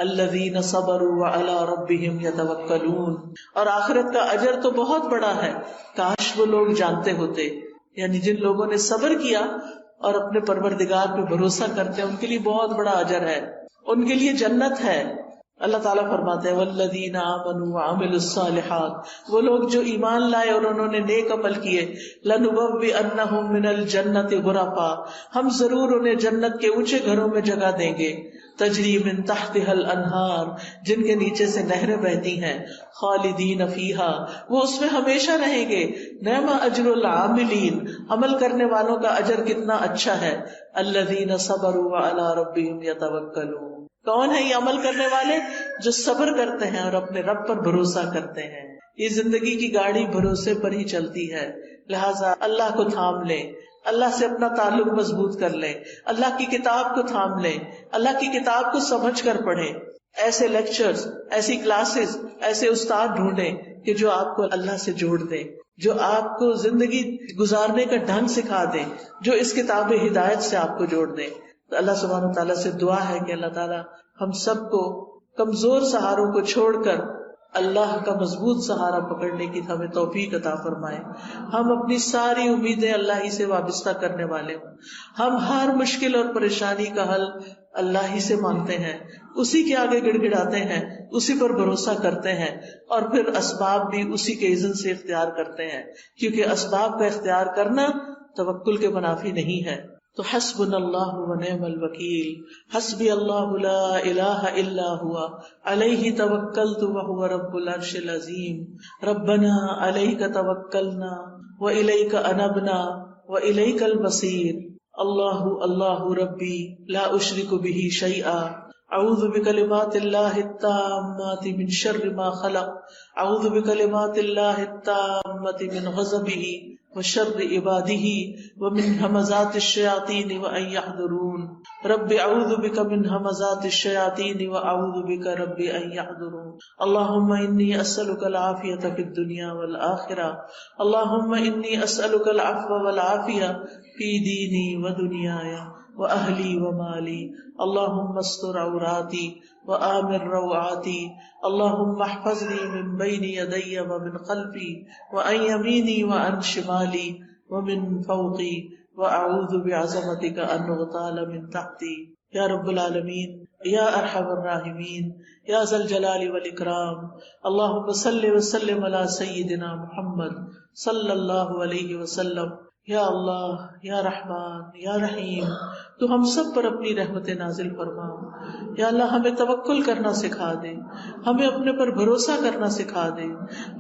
الَّذِينَ صَبَرُوا وَعَلَىٰ رَبِّهِمْ يَتَوَكَّلُونَ. اور آخرت کا اجر تو بہت بڑا ہے، کاش وہ لوگ جانتے ہوتے. یعنی جن لوگوں نے صبر کیا اور اپنے پروردگار پہ بھروسہ کرتے ہیں ان کے لیے بہت بڑا اجر ہے، ان کے لیے جنت ہے. اللہ تعالیٰ فرماتے ہیں والذین آمنوا وعملوا الصالحات، وہ لوگ جو ایمان لائے اور انہوں نے نیک عمل کیے، لنبوئنہم من الجنت غرفا، ہم ضرور انہیں جنت کے اونچے گھروں میں جگہ دیں گے، تجری من تحتها الانہار، جن کے نیچے سے نہریں بہتی ہیں، خالدین فیہا، وہ اس میں ہمیشہ رہیں گے. نعم اجر العاملین، عمل کرنے والوں کا اجر کتنا اچھا ہے. الذین صبروا وعلی ربہم یتوکلون، کون ہے یہ عمل کرنے والے؟ جو صبر کرتے ہیں اور اپنے رب پر بھروسہ کرتے ہیں. یہ زندگی کی گاڑی بھروسے پر ہی چلتی ہے، لہٰذا اللہ کو تھام لیں، اللہ سے اپنا تعلق مضبوط کر لیں، اللہ کی کتاب کو تھام لیں، اللہ کی کتاب کو سمجھ کر پڑھیں. ایسے لیکچرز، ایسی کلاسز، ایسے استاد ڈھونڈیں کہ جو آپ کو اللہ سے جوڑ دیں، جو آپ کو زندگی گزارنے کا ڈھنگ سکھا دیں، جو اس کتاب ہدایت سے آپ کو جوڑ دیں. تو اللہ سبحانہ تعالیٰ سے دعا ہے کہ اللہ تعالیٰ ہم سب کو کمزور سہاروں کو چھوڑ کر اللہ کا مضبوط سہارا پکڑنے کی ہمیں توفیق عطا فرمائے. ہم اپنی ساری امیدیں اللہ ہی سے وابستہ کرنے والے ہوں. ہم ہر مشکل اور پریشانی کا حل اللہ ہی سے مانگتے ہیں، اسی کے آگے گڑ گڑاتے ہیں، اسی پر بھروسہ کرتے ہیں، اور پھر اسباب بھی اسی کے اذن سے اختیار کرتے ہیں، کیونکہ اسباب کا اختیار کرنا توکل کے منافی نہیں ہے. تو حسبنا اللہ ونعم الوکیل، حسبی اللہ لا الہ الا ہوا علیہ توکلت وہو رب العرش العظیم. ربنا علیک توکلنا والیک انبنا والیک المصیر. اللہ اللہ ربی لا اشرک بہ شیئا، اعوذ بکلمات اللہ التامات من شر ما خلق، اعوذ بکلمات اللہ التامات من غضبہ وشر عبادہ ومن همزات الشیاطین وان یحضرون. رب اعوذ بک من همزات الشیاطین واعوذ بک رب ان یحضرون. اللہم انی اسألک العافیۃ فی الدنیا والآخرہ، اللہم انی اسألک العفو والعافیہ فی دینی ودنیایا وأهلي ومالي. اللهم استر عوراتي وآمن روعاتي. اللهم احفظني من بين يدي ومن خلفي وعن يميني وعن شمالي ومن فوقي وأعوذ بعظمتك أن أغتال من تحتي. یا رب العالمین، یا ارحم الراحمین، یا ذا الجلال والإکرام. اللهم صل وسلم على سیدنا محمد صلی اللہ علیہ وسلم. یا اللہ، یا رحمان، یا رحیم، تو ہم سب پر اپنی رحمت نازل فرما. یا اللہ ہمیں توکل کرنا سکھا دے، ہمیں اپنے پر بھروسہ کرنا سکھا دے،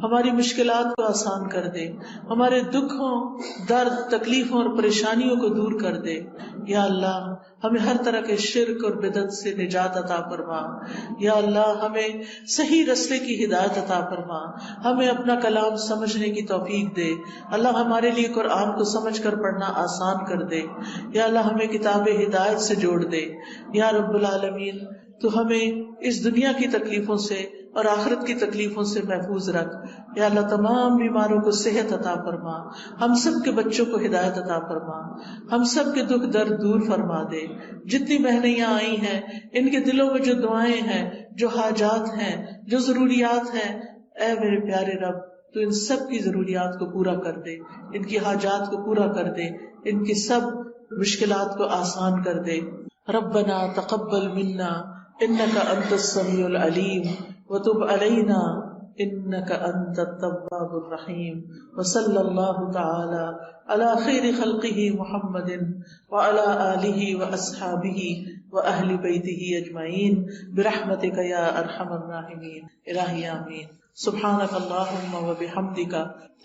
ہماری مشکلات کو آسان کر دے، ہمارے دکھوں، درد، تکلیفوں اور پریشانیوں کو دور کر دے. یا اللہ ہمیں ہر طرح کے شرک اور بدعت سے نجات عطا فرما. یا اللہ ہمیں صحیح رستے کی ہدایت عطا فرما. ہمیں اپنا کلام سمجھنے کی توفیق دے. اللہ ہمارے لیے قرآن کو سمجھ کر پڑھنا آسان کر دے. یا اللہ ہمیں کتاب ہدایت سے جوڑ دے. یا رب العالمین تو ہمیں اس دنیا کی تکلیفوں سے اور آخرت کی تکلیفوں سے محفوظ رکھ. یا اللہ تمام بیماروں کو صحت عطا فرما. ہم سب کے بچوں کو ہدایت عطا فرما. ہم سب کے دکھ درد دور فرما دے. جتنی بہنیں یہاں آئی ہیں ان کے دلوں میں جو دعائیں ہیں، جو حاجات ہیں، جو ضروریات ہیں، اے میرے پیارے رب تو ان سب کی ضروریات کو پورا کر دے، ان کی حاجات کو پورا کر دے، ان کی سب مشکلات کو آسان کر دے. ربنا تقبل منا انک انت السمیع العلیم وتب علینا انک انت التواب الرحیم. وصلی اللہ تعالی علی خیر خلقہ محمد وعلی آلہ واصحابہ واہل بیتہ اجمعین برحمتک یا ارحم الراحمین. الہی آمین. سبحانک اللہم وبحمدک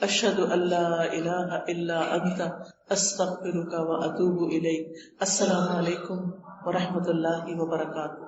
اشہد ان لا الہ الا انت استغفرک واتوب الیک. السلام علیکم ورحمۃ اللہ وبرکاتہ.